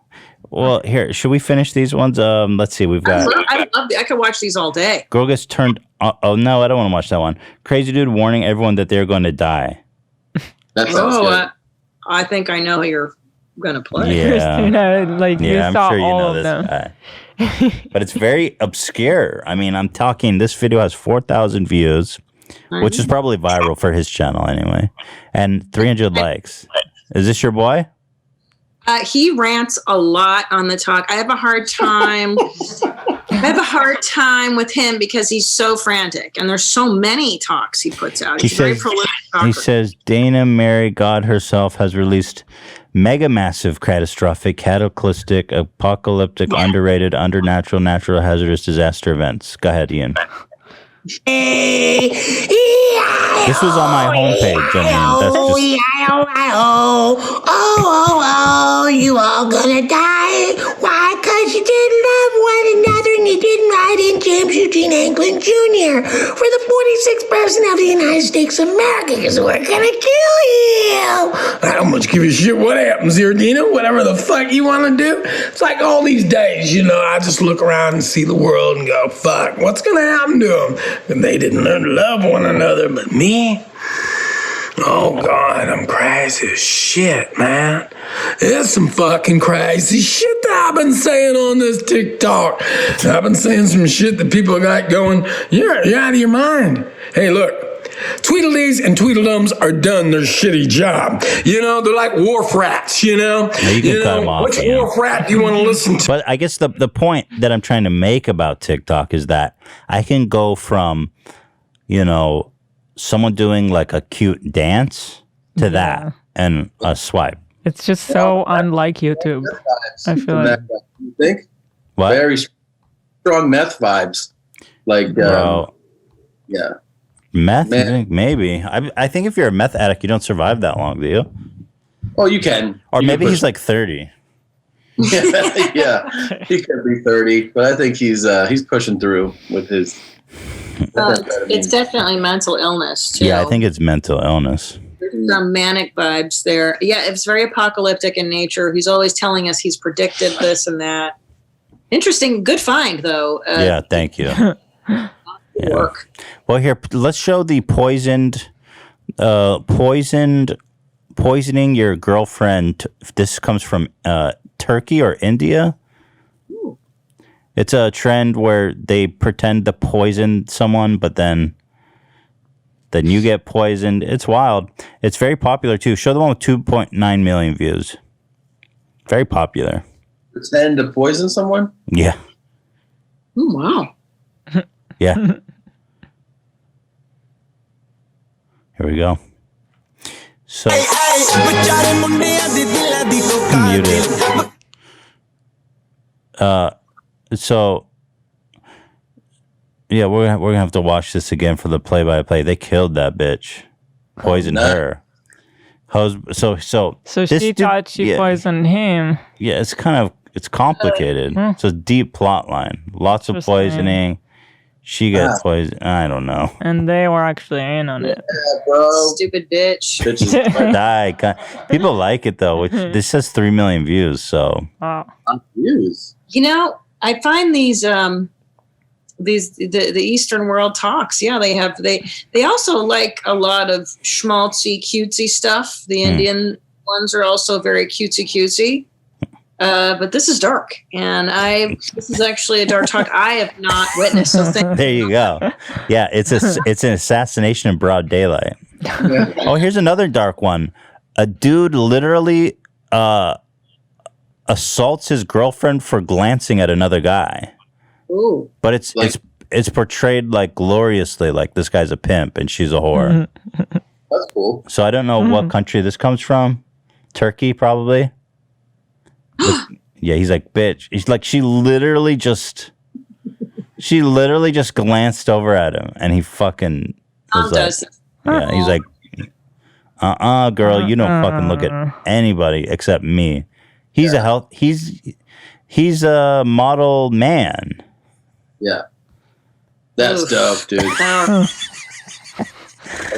Well, here, should we finish these ones? Let's see. We've got. I could watch these all day. Girl gets turned. Oh no, I don't want to watch that one. Crazy dude warning everyone that they're going to die. That sounds good. I think I know who you're gonna play. Yeah, you I'm saw sure you all know of this them. guy. But it's very obscure. I mean, I'm talking. This video has 4,000 views, which is probably viral for his channel anyway, and 300 likes. Is this your boy? He rants a lot on the talk. I have a hard time. With him because he's so frantic, and there's so many talks he puts out. He's very prolific talker. He says Dana Mary God herself has released mega massive, catastrophic, cataclysmic, apocalyptic, underrated, undernatural, natural, hazardous disaster events. Go ahead, Ian. This was on my homepage. I mean, that's just... you all gonna die? Why? Because you didn't love one another and you didn't write in James Eugene Anglin Jr. for the 46th president of the United States of America because we're gonna kill you. I don't much give a shit what happens here, Dina. Whatever the fuck you want to do. It's like all these days, you know, I just look around and see the world and go, fuck, what's gonna happen to them? And they didn't learn to love one another, but me? Oh, God, I'm crazy as shit, man. There's some fucking crazy shit that I've been saying on this TikTok. I've been saying some shit that people got going, you're out of your mind. Hey, look. Tweedledees and Tweedledums are done their shitty job. You know, they're like wharf rats, you know? Yeah, you can cut them off. Which wharf rat do you want to listen to? But I guess the point that I'm trying to make about TikTok is that I can go from, you know, someone doing like a cute dance to that and a swipe. It's just so unlike YouTube. I feel like. You think? What? Very strong meth vibes. Like, yeah. Meth? You think? Maybe. I think if you're a meth addict, you don't survive that long, do you? Oh, you can. Or maybe he's like 30. Yeah, he could be 30, but I think he's pushing through with his. It's definitely mental illness too. Yeah, I think it's mental illness. some manic vibes there. Yeah, it's very apocalyptic in nature. He's always telling us he's predicted this and that. Interesting, good find though. Yeah, thank you. Work. Well, here, let's show the poisoning your girlfriend. This comes from Turkey or India. Ooh. It's a trend where they pretend to poison someone, but then you get poisoned. It's wild. It's very popular too. Show the one with 2.9 million views. Very popular. Pretend to poison someone? Yeah. Oh, wow. Yeah. Here we go. So mute it. So yeah, we're gonna have to watch this again for the play-by-play. They killed that bitch, poisoned her. So she thought she poisoned him. Yeah, it's complicated. It's a deep plot line. Lots of poisoning. She got poisoned. I don't know. And they were actually in on it. Yeah, bro. Stupid bitch. People like it though. This says 3 million views. So views. You know, I find these the Eastern world talks. Yeah, they also like a lot of schmaltzy, cutesy stuff. The Indian ones are also very cutesy. But this is dark, and this is actually a dark talk I have not witnessed. So there you go. Yeah, it's an assassination in broad daylight. Oh, here's another dark one. A dude literally assaults his girlfriend for glancing at another guy. Ooh. But it's portrayed like gloriously, like this guy's a pimp and she's a whore. That's cool. So I don't know what country this comes from. Turkey, probably. Yeah, he's like, bitch. He's like, she literally just glanced over at him, and he fucking was like, yeah, he's like, girl, you don't fucking look at anybody except me. He's he's a model man. Yeah, that's dope, dude. I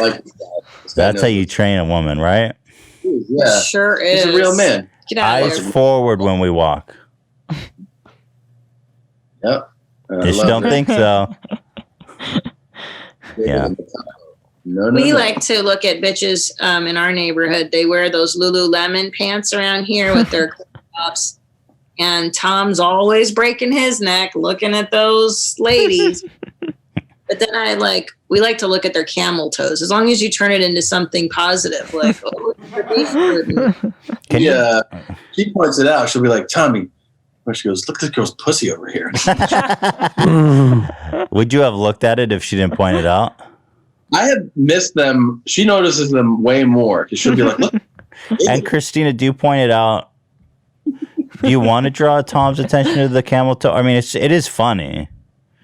like that. That's how you train a woman, right? Yeah, sure is. He's a real man. Get out of Eyes here. forward when we walk. Yep. Just don't think so. Yeah. We like to look at bitches in our neighborhood. They wear those Lululemon pants around here with their tops. And Tom's always breaking his neck looking at those ladies. But then we like to look at their camel toes. As long as you turn it into something positive, like, oh, she points it out. She'll be like, Tommy. Where she goes, look at this girl's pussy over here. Would you have looked at it if she didn't point it out? I have missed them. She notices them way more because she'll be like, look. And Christina, do you point it out? Do you want to draw Tom's attention to the camel toe? I mean, it is funny.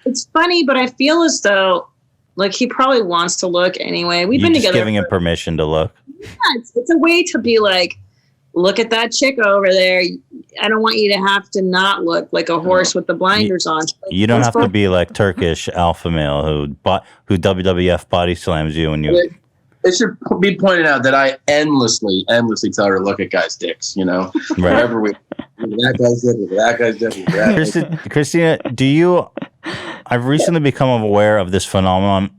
It's funny, but I feel as though, like, he probably wants to look anyway. We've been together. Giving him permission to look. Yeah, it's a way to be like, look at that chick over there. I don't want you to have to not look like a horse with the blinders on. You don't have to be like Turkish alpha male who WWF body slams you and you. It should be pointed out that I endlessly tell her to look at guys' dicks. You know, right. Wherever we. That guy's dick. That guy's dick. Christina, do you? I've recently become aware of this phenomenon.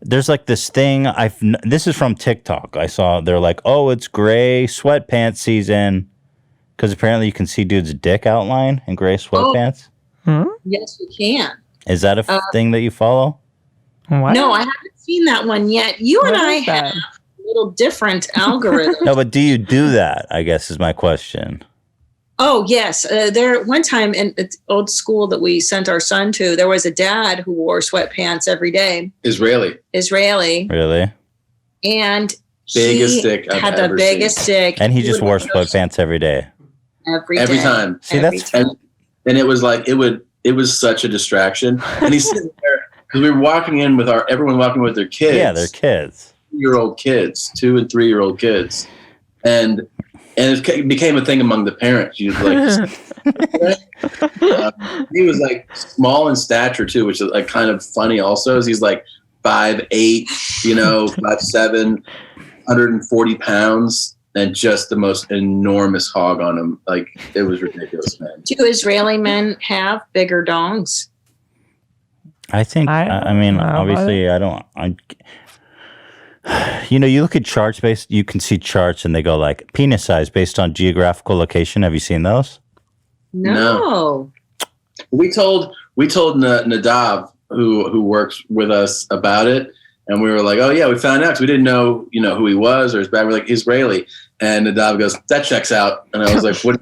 There's like this thing. This is from TikTok. I saw they're like, oh, it's gray sweatpants season, because apparently you can see dude's dick outline in gray sweatpants. Yes, you can. Is that a thing that you follow? What? No, I haven't seen that one yet. You and I have a little different algorithm. No, but do you do that? I guess is my question. Oh, yes. There one time in old school that we sent our son to, there was a dad who wore sweatpants every day. Israeli. Really? And biggest dick I've had the ever biggest dick. And he just wore sweatpants every day. Every time. See, that's and it was like it was such a distraction. And he's sitting there because we were walking in with everyone walking with their kids. Yeah, their kids. 2-year-old kids, 2 and 3-year-old kids, and it became a thing among the parents. He was like small in stature too, which is like kind of funny. Also, is he's like 5'8", 5'7", 140 pounds, and just the most enormous hog on him. Like, it was ridiculous, man. Do Israeli men have bigger dongs? I think, obviously, you look at charts you can see charts and they go like penis size based on geographical location. Have you seen those? No. We told Nadav, who works with us, about it, and we were like, "Oh yeah, we found out because we didn't know, who he was or his background." We're like, Israeli, and Nadav goes, "That checks out." And I was like, "What?"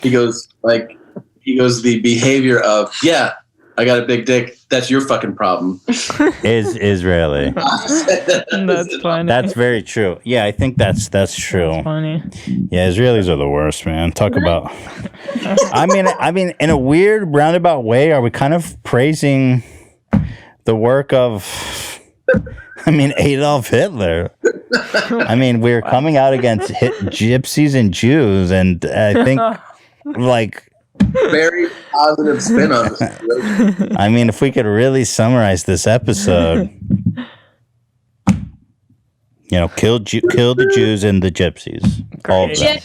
He goes, the behavior of, "Yeah, I got a big dick. That's your fucking problem." Is Israeli. That's funny. That's very true. Yeah, I think that's true. That's funny. Yeah, Israelis are the worst, man. Talk about. I mean, in a weird roundabout way, are we kind of praising the work of? Adolf Hitler. We're coming out against gypsies and Jews, and I think very positive spin on this situation. If we could really summarize this episode, kill the Jews and the gypsies. All of them.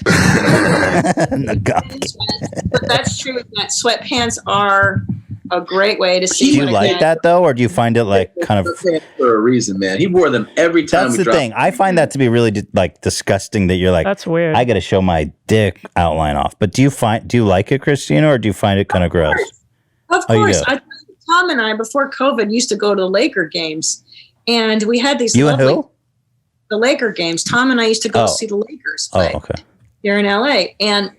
But that's true. That sweatpants are a great way to see. Do you like that though, or do you find it like kind of for a reason, man? He wore them every time. That's the thing. I find that to be really disgusting. That you're like, that's weird. I got to show my dick outline off. But do you like it, Christina, or do you find it kind of gross? Of course. Tom and I, before COVID, used to go to Laker games, and we had these. You and who? The Laker games. Tom and I used to go see the Lakers play here in LA, and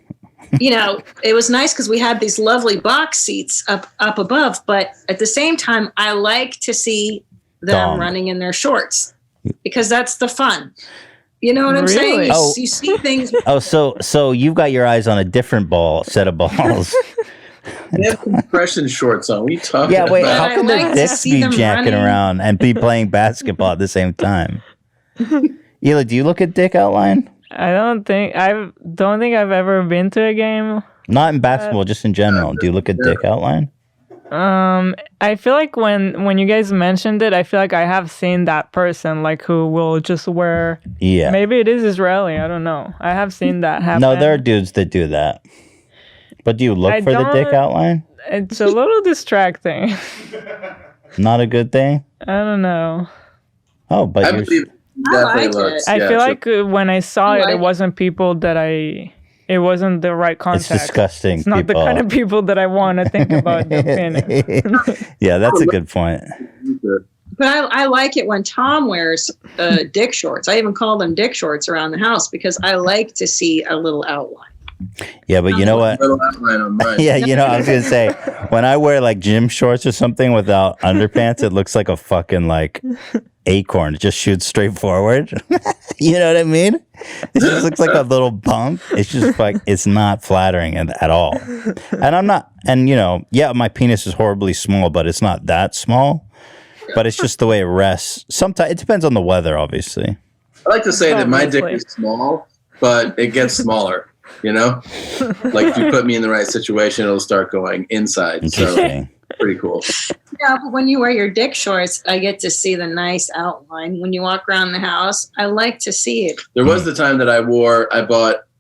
it was nice because we had these lovely box seats up above. But at the same time, I like to see them running in their shorts because that's the fun. You know what I'm saying? You see things. So you've got your eyes on a different set of balls. They have compression shorts on. What are you talking about? Yeah, wait. How can their dicks be jacking around and be playing basketball at the same time? Hila, do you look at dick outline? I don't think I've ever been to a game. Not in basketball, just in general. Do you look at dick outline? I feel like when you guys mentioned it, I feel like I have seen that person who will just wear. Yeah. Maybe it is Israeli. I don't know. I have seen that happen. No, there are dudes that do that. But do you look for the dick outline? It's a little distracting. Not a good thing? I don't know. Oh, but I like it. I feel like when I saw it, it wasn't people that it wasn't the right context. It's disgusting. It's not the kind of people that I want to think about the penis. Yeah, that's a good point. But I like it when Tom wears dick shorts. I even call them dick shorts around the house because I like to see a little outline. Yeah, but you know what? Yeah, I was gonna say when I wear gym shorts or something without underpants, it looks like a fucking acorn. It just shoots straight forward. You know what I mean? It just looks like a little bump. It's just it's not flattering at all. And I'm not. And my penis is horribly small, but it's not that small. But it's just the way it rests. Sometimes it depends on the weather, obviously. I like to say that my dick is small, but it gets smaller. If you put me in the right situation, it'll start going inside. So pretty cool. Yeah, but when you wear your dick shorts, I get to see the nice outline. When you walk around the house, I like to see it. There was the time that I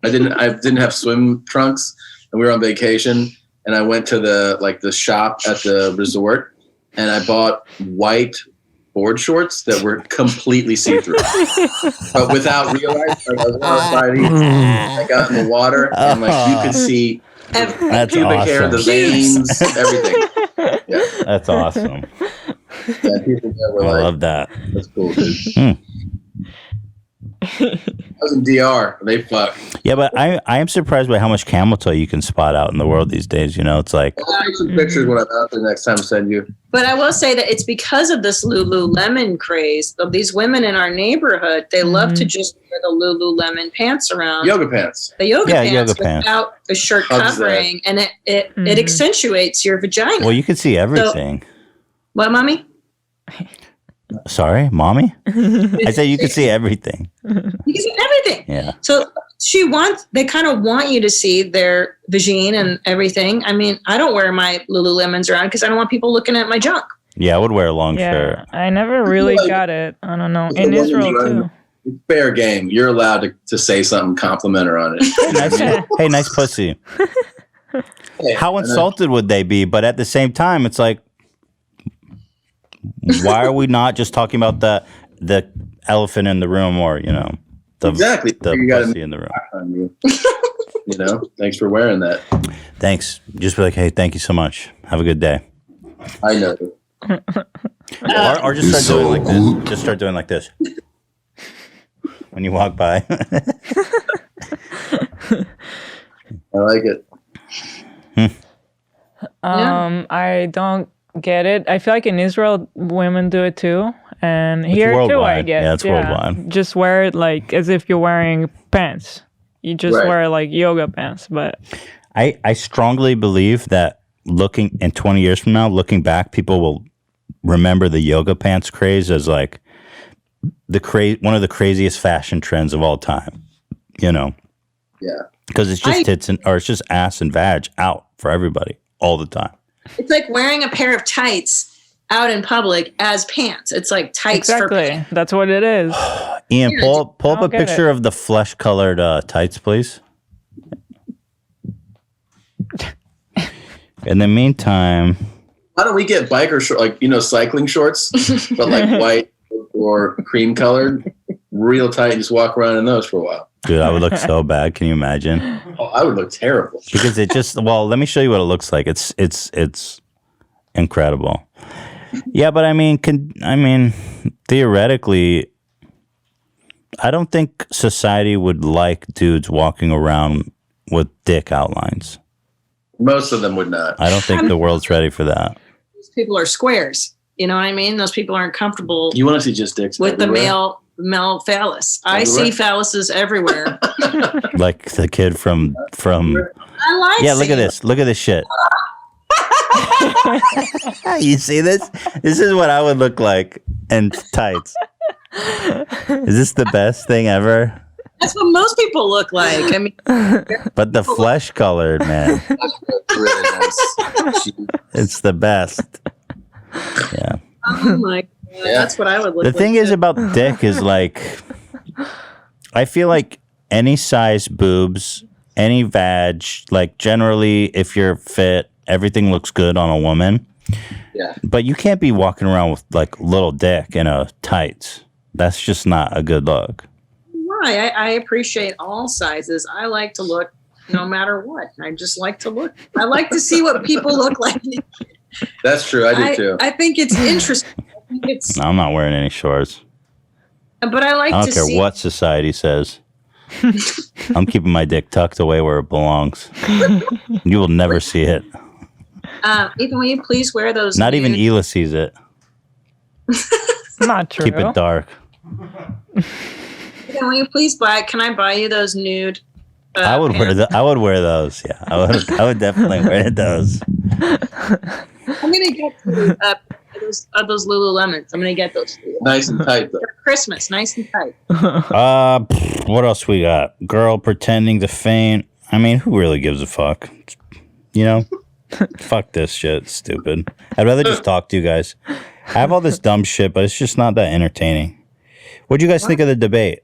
didn't have swim trunks, and we were on vacation, and I went to the shop at the resort, and I bought white board shorts that were completely see-through, but without realizing, I was horrified. I got in the water, and you could see the pubic hair, the veins, everything. Yeah. That's awesome. Yeah, people there were I love that. That's cool, dude. I was in DR. They fuck. Yeah, but I am surprised by how much camel toe you can spot out in the world these days. It's like. I'll take some pictures when I'm out there next time. Send you. But I will say that it's because of this Lululemon craze of these women in our neighborhood. They love to just wear the Lululemon pants around. Yoga pants. The yoga pants pants without a shirt covering, and it accentuates your vagina. Well, you can see everything. So, what, mommy? Sorry, mommy? I said you can see everything. You can see everything. Yeah. So they kind of want you to see their vagine and everything. I mean, I don't wear my Lululemons around because I don't want people looking at my junk. Yeah, I would wear a long shirt. I never really got it. I don't know. In Israel too. Fair game. You're allowed to say something, compliment her on it. Hey, nice pussy. How insulted would they be? But at the same time, it's like, why are we not just talking about the elephant in the room, or the exactly the pussy in the room? Thanks for wearing that. Thanks. Just be like, hey, thank you so much. Have a good day. I know. Or just start doing like this. Just start doing like this when you walk by. I like it. I don't get it. I feel like in Israel, women do it too, and here too. I worldwide. guess. Yeah, it's worldwide. Just wear it like as if you're wearing pants. You just wear like yoga pants, but I strongly believe that looking in 20 years from now, looking back, people will remember the yoga pants craze as like one of the craziest fashion trends of all time. Yeah. Because it's just it's just ass and vag out for everybody all the time. It's like wearing a pair of tights out in public as pants. It's like tights for pants. That's what it is. Ian, pull up a picture of the flesh-colored tights, please. In the meantime, why don't we get biker shorts, cycling shorts, but like white or cream colored, real tight, and just walk around in those for a while. Dude, I would look so bad. Can you imagine? Oh, I would look terrible. Because it just let me show you what it looks like. It's incredible. Yeah, but I mean, theoretically, I don't think society would like dudes walking around with dick outlines. Most of them would not. I don't think the world's ready for that. Those people are squares. You know what I mean? Those people aren't comfortable. You want to see just dicks with everywhere? the male phallus. I see phalluses everywhere. Like the kid from. I like. Yeah, look at this. Look at this shit. You see this? This is what I would look like in tights. Is this the best thing ever? That's what most people look like. I mean, but the flesh colored, man. Really nice. It's the best. Yeah. Oh my God. That's what I would look like. The thing is about dick is like, I feel like any size boobs, any vag, like generally if you're fit, everything looks good on a woman. Yeah. But you can't be walking around with like little dick in a tights. That's just not a good look. Why? I appreciate all sizes. I like to look no matter what. I just like to look. I like to see what people look like. That's true. I do too. I think it's interesting. No, I'm not wearing any shorts. But I like to see. I don't care what society says. I'm keeping my dick tucked away where it belongs. You will never see it. Ethan, will you please wear those? Not even Ela sees it. Not true. Keep it dark. Ethan, will you please can I buy you those nude? I would wear those. Yeah, I would definitely wear those. I'm gonna get those Lululemons. I'm gonna get those. Nice and tight though. For Christmas, nice and tight. What else we got? Girl pretending to faint. I mean, who really gives a fuck? Fuck this shit. It's stupid. I'd rather just talk to you guys. I have all this dumb shit, but it's just not that entertaining. What'd you guys think of the debate?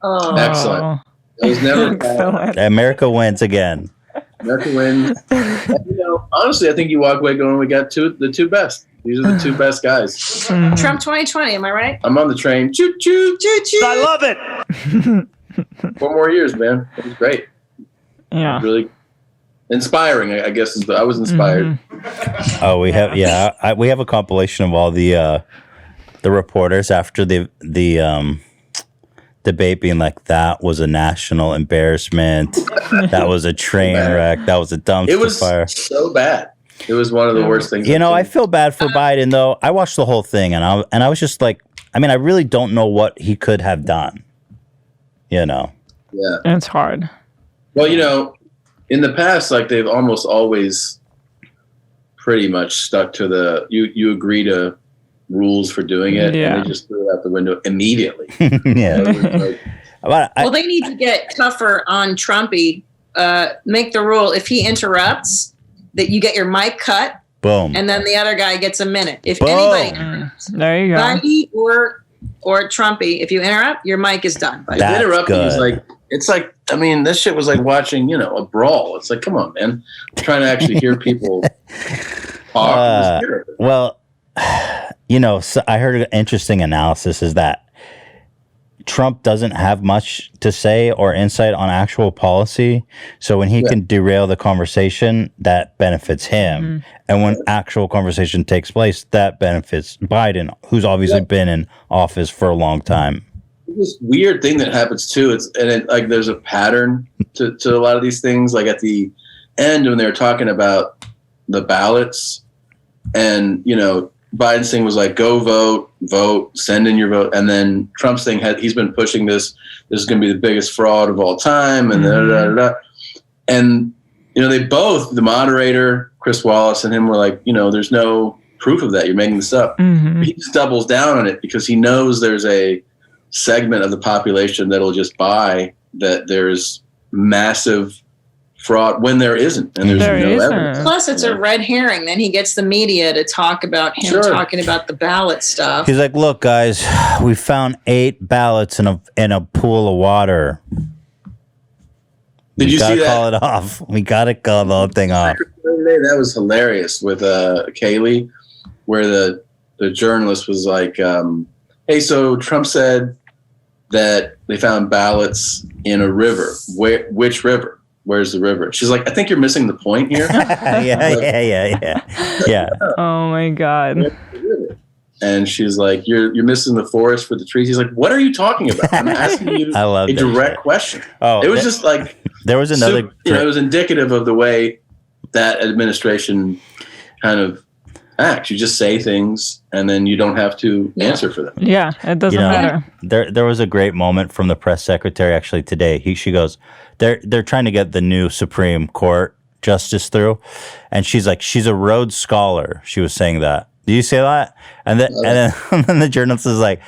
Oh, excellent. It was never bad. America wins again. America wins. And, honestly, I think you walk away going, we got the two best. These are the two best guys. Trump 2020, am I right? I'm on the train. Choo choo choo choo. I love it. 4 more years, man. It was great. Yeah. Really inspiring, I guess. I was inspired. Mm-hmm. Oh, we have we have a compilation of all the reporters after the debate being like, that was a national embarrassment. That was a train wreck. That was a dumpster fire. It was so bad. It was one of the worst things. I feel bad for Biden though. I watched the whole thing and I was just like, I mean, I really don't know what he could have done. Yeah. It's hard. Well, in the past, like they've almost always pretty much stuck to you agree to rules for doing it, and they just threw it out the window immediately. Yeah. Well, they need to get tougher on Trumpy. Make the rule if he interrupts that you get your mic cut. Boom. And then the other guy gets a minute. If Boom. anybody, there you go. Biden or Trumpy, if you interrupt, your mic is done. If interrupting is like, it's like, I mean, this shit was like watching, a brawl. It's like, come on, man. I'm trying to actually hear people talk. Well, so I heard an interesting analysis is that Trump doesn't have much to say or insight on actual policy. So when he can derail the conversation, that benefits him. Mm-hmm. And when actual conversation takes place, that benefits Biden, who's obviously been in office for a long time. This weird thing that happens too. There's a pattern to a lot of these things. Like at the end when they were talking about the ballots and, Biden's thing was like, go vote, send in your vote. And then Trump's thing he's been pushing this is going to be the biggest fraud of all time. And And, they both, the moderator, Chris Wallace and him were like, there's no proof of that. You're making this up. Mm-hmm. He just doubles down on it because he knows there's a segment of the population that'll just buy that there's massive fraud when there isn't, and there's no evidence. Plus, it's a red herring. Then he gets the media to talk about him talking about the ballot stuff. He's like, look, guys, we found 8 ballots in a pool of water. Did you see that? Call it off. We got to call the whole thing off. That was hilarious with Kaylee, where the journalist was like, hey, so Trump said that they found ballots in a river. Which river? Where's the river? She's like, I think you're missing the point here. Yeah. Oh my God. And she's like, you're missing the forest for the trees. He's like, what are you talking about? I'm asking you I love a that direct shit. question. Oh, it was just like there was another. it was indicative of the way that administration kind of acts. You just say things, and then you don't have to answer for them. Yeah, it doesn't matter. There was a great moment from the press secretary actually today. She goes, they're trying to get the new Supreme Court justice through, and she's like, she's a Rhodes Scholar. She was saying that. Do you say that? And then and then the journalist is like,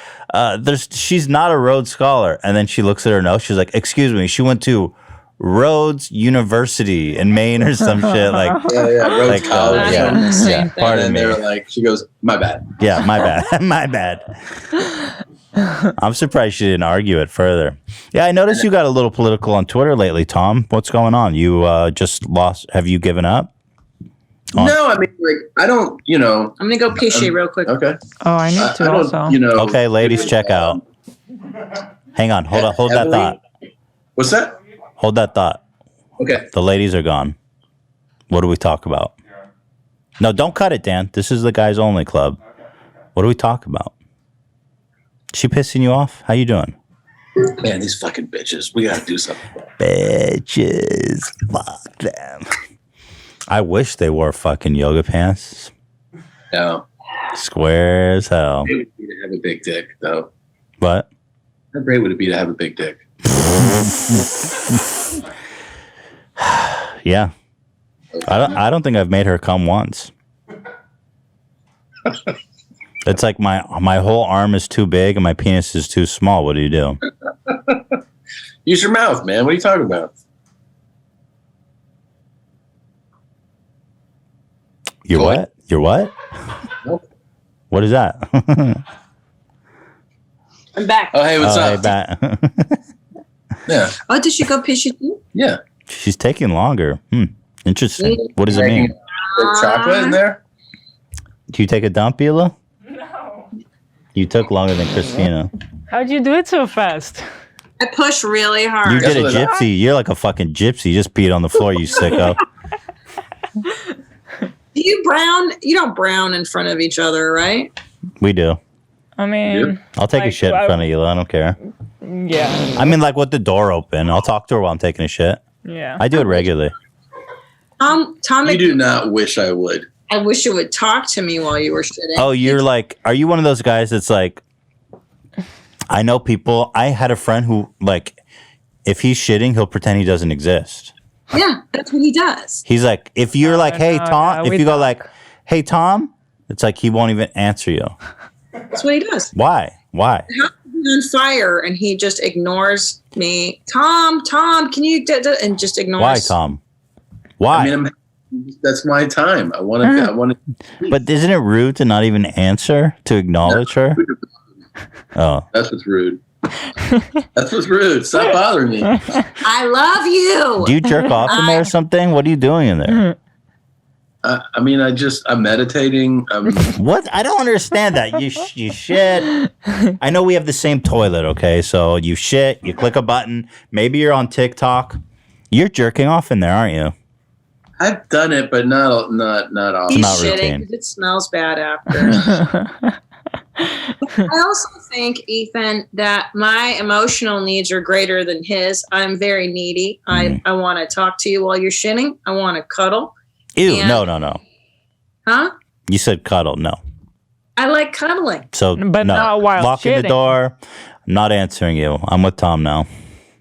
she's not a Rhodes Scholar. And then she looks at her notes. She's like, excuse me, she went to Rhodes University in Maine or some shit. Like, Rhodes College. Yeah. Pardon me. They were like, she goes, my bad. Yeah, my bad. My bad. I'm surprised she didn't argue it further. Yeah, I noticed you got a little political on Twitter lately, Tom. What's going on? You just lost. Have you given up? No, I mean, like, I don't, I'm going to go pee shit real quick. Okay. Oh, I need to also. Okay, ladies, check out. Hang on. Hold that thought. What's that? Hold that thought. Okay. The ladies are gone. What do we talk about? No, don't cut it, Dan. This is the guys only club. What do we talk about? She pissing you off? How you doing? Man, these fucking bitches. We got to do something. Bitches. Fuck them. I wish they wore fucking yoga pants. No. Square as hell. It would be to have a big dick, though. What? How great would it be to have a big dick? Yeah. I don't think I've made her come once. It's like my whole arm is too big and my penis is too small. What do you do? Use your mouth, man. What are you talking about? You're what? You're what? What is that? I'm back. Oh, hey, what's up? Hey, back. Yeah. Oh, did she go pee shit too? Yeah. She's taking longer. Interesting. What does it mean? Chocolate in there? Do you take a dump, Beulah? No. You took longer than Christina. How'd you do it so fast? I push really hard. You did a gypsy. You're like a fucking gypsy. You just peed on the floor, you sicko. Do you brown? You don't brown in front of each other, right? We do. I mean, I'll take a shit in front of you. I don't care. Yeah. I mean, like with the door open. I'll talk to her while I'm taking a shit. Yeah. I do it regularly. Tom, you do not wish I would. I wish you would talk to me while you were shitting. Oh, you're like, are you one of those guys that's like, I know people. I had a friend who, like, if he's shitting, he'll pretend he doesn't exist. Yeah, that's what he does. He's like, if you're like, hey, no, Tom, no, if you go like, hey, Tom, it's like he won't even answer you. That's what he does. Why? Why? How can be on fire and he just ignores me? Tom, can you and just ignores? Why, Tom? Why? I mean, That's my time. I want to. But isn't it rude to not even answer, to acknowledge her? Oh, that's what's rude. That's what's rude. Stop bothering me. I love you. do you jerk off in there or something? What are you doing in there? I mean, I'm meditating. What? I don't understand that. You shit. I know we have the same toilet, okay? So you shit, you click a button. Maybe you're on TikTok. You're jerking off in there, aren't you? I've done it, but not often. He's Not shitting routine. because it smells bad after. I also think, Ethan, that my emotional needs are greater than his. I'm very needy. I want to talk to you while you're shitting. I want to cuddle. Ew, And- no. Huh? You said cuddle, no. I like cuddling. So, But no. not while Locking the shitting. door. I'm not answering you. I'm with Tom now.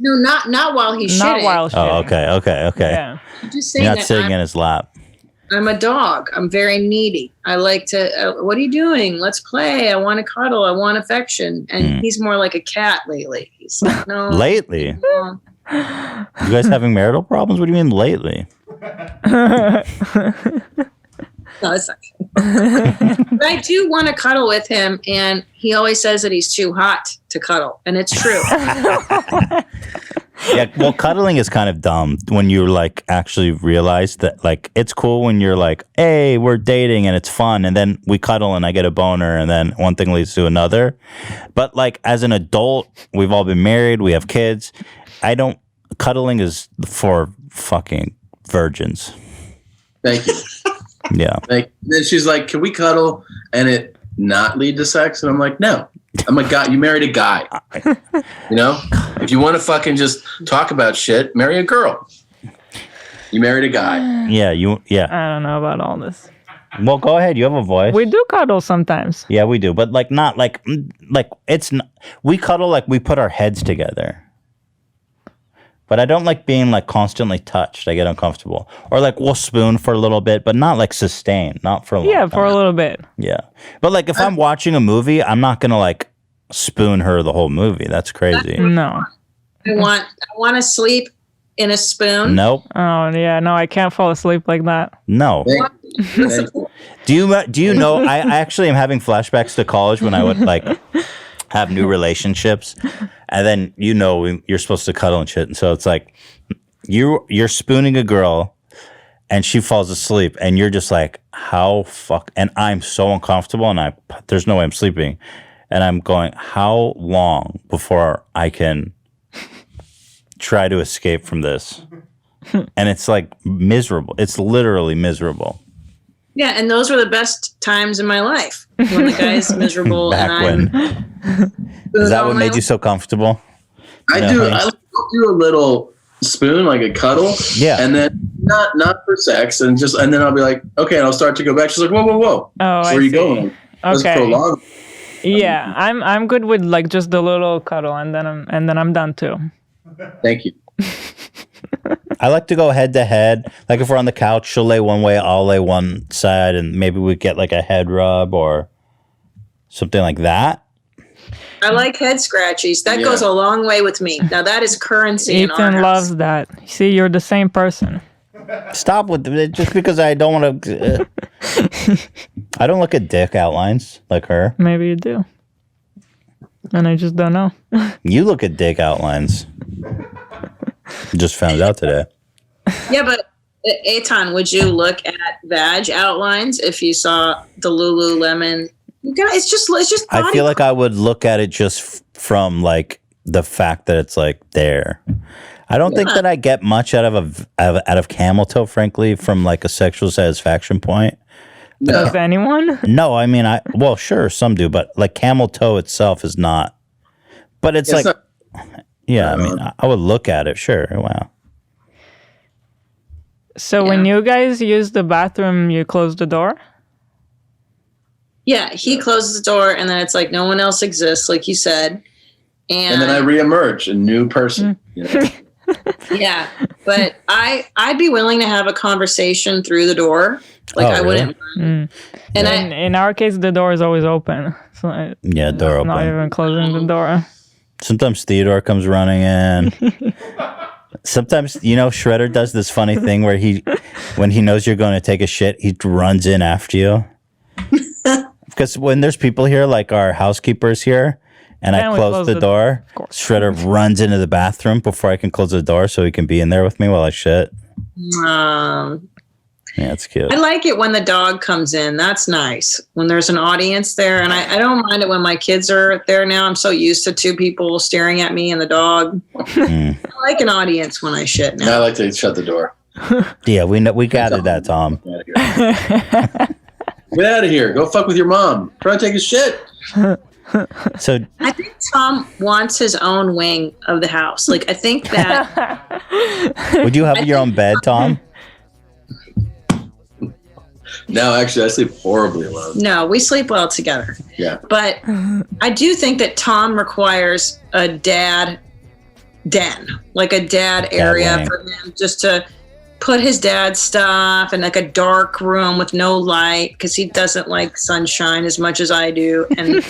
No, not while he's Not shitting. while Oh, okay. Yeah. I'm just saying You're not that sitting in his lap. I'm a dog. I'm very needy. I like to, what are you doing? Let's play. I want to cuddle. I want affection. And he's more like a cat lately. He's like, no. Lately? no. You guys having marital problems? What do you mean lately? No, it's not. But I do want to cuddle with him, and he always says that he's too hot to cuddle, and it's true. Yeah, well, cuddling is kind of dumb when you like actually realize that like it's cool when you're like, hey, we're dating and it's fun, and then we cuddle and I get a boner, and then one thing leads to another. But like as an adult, we've all been married, we have kids. Cuddling is for fucking virgins. Thank you. Yeah. Like, then she's like, "Can we cuddle and it not lead to sex?" And I'm like, "No, I'm a guy. You married a guy. You know, if you want to fucking just talk about shit, marry a girl. You married a guy." Yeah, I don't know about all this. Well, go ahead. You have a voice. We do cuddle sometimes. Yeah, we do, but like not like it's. We cuddle like we put our heads together. But I don't like being like constantly touched. I get uncomfortable. Or like we'll spoon for a little bit, but not like sustain. Not for a long time. For a little bit. Yeah. But like if I'm watching a movie, I'm not gonna like spoon her the whole movie. That's crazy. No. I want to sleep in a spoon. Nope. Oh yeah, no, I can't fall asleep like that. No. Do you know? I actually am having flashbacks to college when I would like have new relationships, and then you're supposed to cuddle and shit, and so it's like you're spooning a girl, and she falls asleep, and you're just like, how fuck? And I'm so uncomfortable, and there's no way I'm sleeping, and I'm going, how long before I can try to escape from this? And it's like miserable. It's literally miserable. Yeah, and those were the best times in my life when the guy's miserable. Back and when. Is that what made you so comfortable? I do a little spoon, like a cuddle. Yeah. And then not for sex, and then I'll be like, okay, and I'll start to go back. She's like, whoa. Oh, where are you going? Let's Okay. prolong. Yeah, I'm good with like just the little cuddle, and then I'm done too. Thank you. I like to go head to head. Like if we're on the couch, she'll lay one way, I'll lay one side, and maybe we get like a head rub or something like that. I like head scratchies. That goes a long way with me. Now that is currency in our Ethan house. loves that. See, you're the same person. Stop with it. Just because I don't want to. I don't look at dick outlines like her. Maybe you do. And I just don't know. You look at dick outlines. Just found out today. Yeah, but Eitan, would you look at vag outlines if you saw the Lululemon? It's just I body feel like I would look at it just from like the fact that it's like there. I don't think that I get much out of camel toe, frankly, from like a sexual satisfaction point. Does anyone? No, I mean, well, sure, some do, but like camel toe itself is not. But it's like, yeah, I mean, I would look at it, sure, wow. So when you guys use the bathroom, you close the door? Yeah, he closes the door, and then it's like no one else exists, like you said. And then I reemerge, a new person. Yeah, but I'd be willing to have a conversation through the door. Like I wouldn't. Mm. And in our case, the door is always open. So Yeah, door not open. even closing the door. Sometimes Theodore comes running in. Sometimes, Shredder does this funny thing where when he knows you're going to take a shit, he runs in after you. Because when there's people here, like our housekeepers here, and I close the door, Shredder runs into the bathroom before I can close the door so he can be in there with me while I shit. Yeah, it's cute. I like it when the dog comes in. That's nice. When there's an audience there. And I don't mind it when my kids are there now. I'm so used to two people staring at me and the dog. I like an audience when I shit now. I like to shut the door. Yeah, we gathered that, Tom. Get out of here. Go fuck with your mom. Try to take a shit. So I think Tom wants his own wing of the house. Like, I think that... Would you have your own bed, Tom? No, actually, I sleep horribly alone. No, we sleep well together. Yeah. But I do think that Tom requires a dad den, like a dad area for him just to put his dad's stuff in like a dark room with no light because he doesn't like sunshine as much as I do. And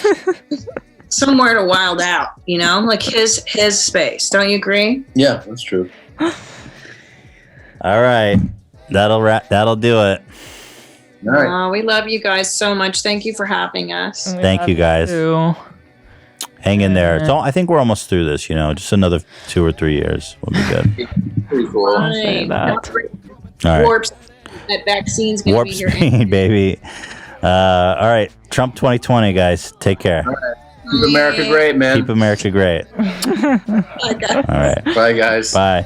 somewhere to wild out, like his space. Don't you agree? Yeah, that's true. All right. That'll do it. All right. We love you guys so much. Thank you for having us. Thank you guys. Hang in there. I think we're almost through this, just another 2 or 3 years. We'll be good. Pretty cool. All right. Warp that vaccine's going to be here. Warp speed, baby. All right. Trump 2020, guys. Take care. All right. Keep America great, man. Keep America great. Bye, guys. All right. Bye, guys. Bye.